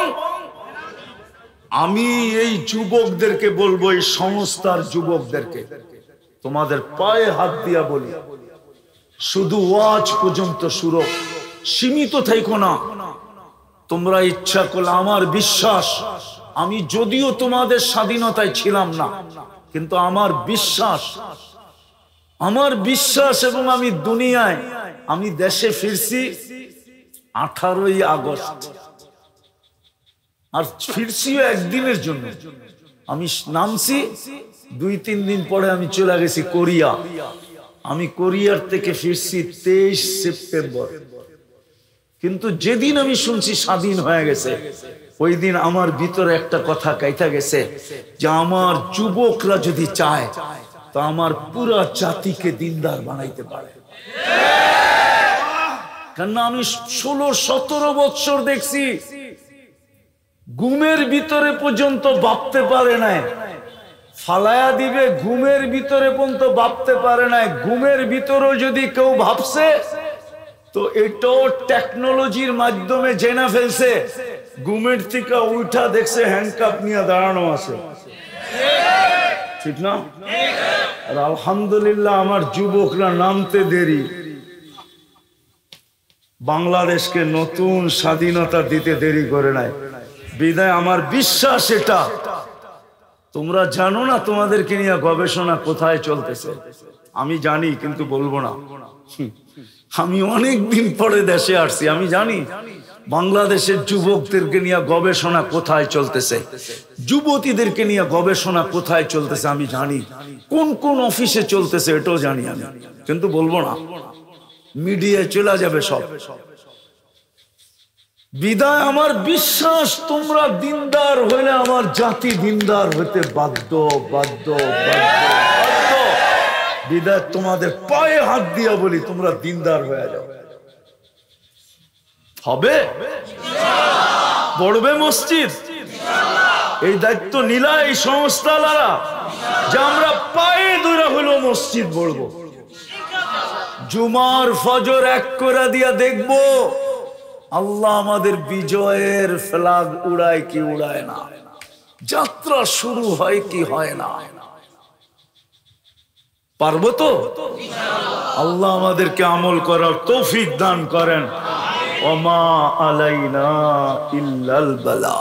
আমি এই যুবকদেরকে বলবো, এই সংস্থার যুবকদেরকে, তোমাদের পায়ে হাত দিয়া বলি, শুধু ওয়াজ পর্যন্ত শুরু, সীমিত থাইকো না। তোমরা ইচ্ছা করলে, আমার বিশ্বাস, আমি যদিও তোমাদের স্বাধীনতায় ছিলাম না, কিন্তু আমার বিশ্বাস এবং আমি দুনিয়ায়, আমি দেশে ফিরছি 18ই আগস্ট, আর ফিরছিও একদিনের জন্য। আমি নামছি, 2-3 দিন পরে আমি চলে গেছি কোরিয়া। আমি কোরিয়ার থেকে ফিরছি 23 সেপ্টেম্বর। কিন্তু যেদিন আমি শুনছি স্বাধীন হয়ে গেছে, ওই দিন আমার ভিতরে একটা কথা কাইতা গেছে, যে আমার যুবকরা যদি চায় তো আমার পুরা জাতিকে দিনদার বানাইতে পারে। কেননা আমি 16-17 বৎসর দেখছি, ঘুমের ভিতরে পর্যন্ত ভাবতে পারে নাই ফালায়া দিবে, ঘুমের ভিতরে পর্যন্ত ভাবতে পারে নাই। ঘুমের ভিতরেও যদি কেউ ভাবছে, তো এটাও টেকনোলজির মাধ্যমে জেনে ফেলছে। ঘুমের থেকে উঠা দেখছে হ্যান্ডকাপ নিয়ে দাঁড়ানো আছে, ঠিক না? আর আলহামদুলিল্লাহ আমার যুবকরা নামতে দেরি, বাংলাদেশকে নতুন স্বাধীনতা দিতে দেরি করে নাই। বিদায় আমার বিশ্বাস এটা, তোমরা জানো না তোমাদেরকে নিয়ে গবেষণা কোথায় চলতেছে? আমি জানি, কিন্তু বলবো না। আমি অনেক দিন পরে দেশে আসছি, আমি জানি বাংলাদেশের যুবকদেরকে নিয়ে গবেষণা কোথায় চলতেছে, যুবতীদেরকে নিয়ে গবেষণা কোথায় চলতেছে আমি জানি, কোন কোন অফিসে চলতেছে এটাও জানি আমি, কিন্তু বলবো না, মিডিয়ায় চলে যাবে সব। বিদায় আমার বিশ্বাস, তোমরা দিনদার হইলে আমার জাতি দিনদার হইতে বাধ্য। বিদায় তোমাদের পায়ে হাত দিয়া বলি, তোমরা দিনদার হয়ে যাও। হবে? পড়বে মসজিদ? এই দায়িত্ব নিলা এই সংস্থালারা, যে আমরা পায়ে ধরে হলো মসজিদ পড়বো, জুমার ফজর এক করে দিয়া দেখবো আল্লাহ আমাদের বিজয়ের ফ্ল্যাগ উড়ায় কি উড়ায় না, যাত্রা শুরু হয় কি হয় না। পারবো তো? আল্লাহ আমাদেরকে আমল করার তৌফিক দান করেন। ওমা আলাইনা ইল্লাল বালা।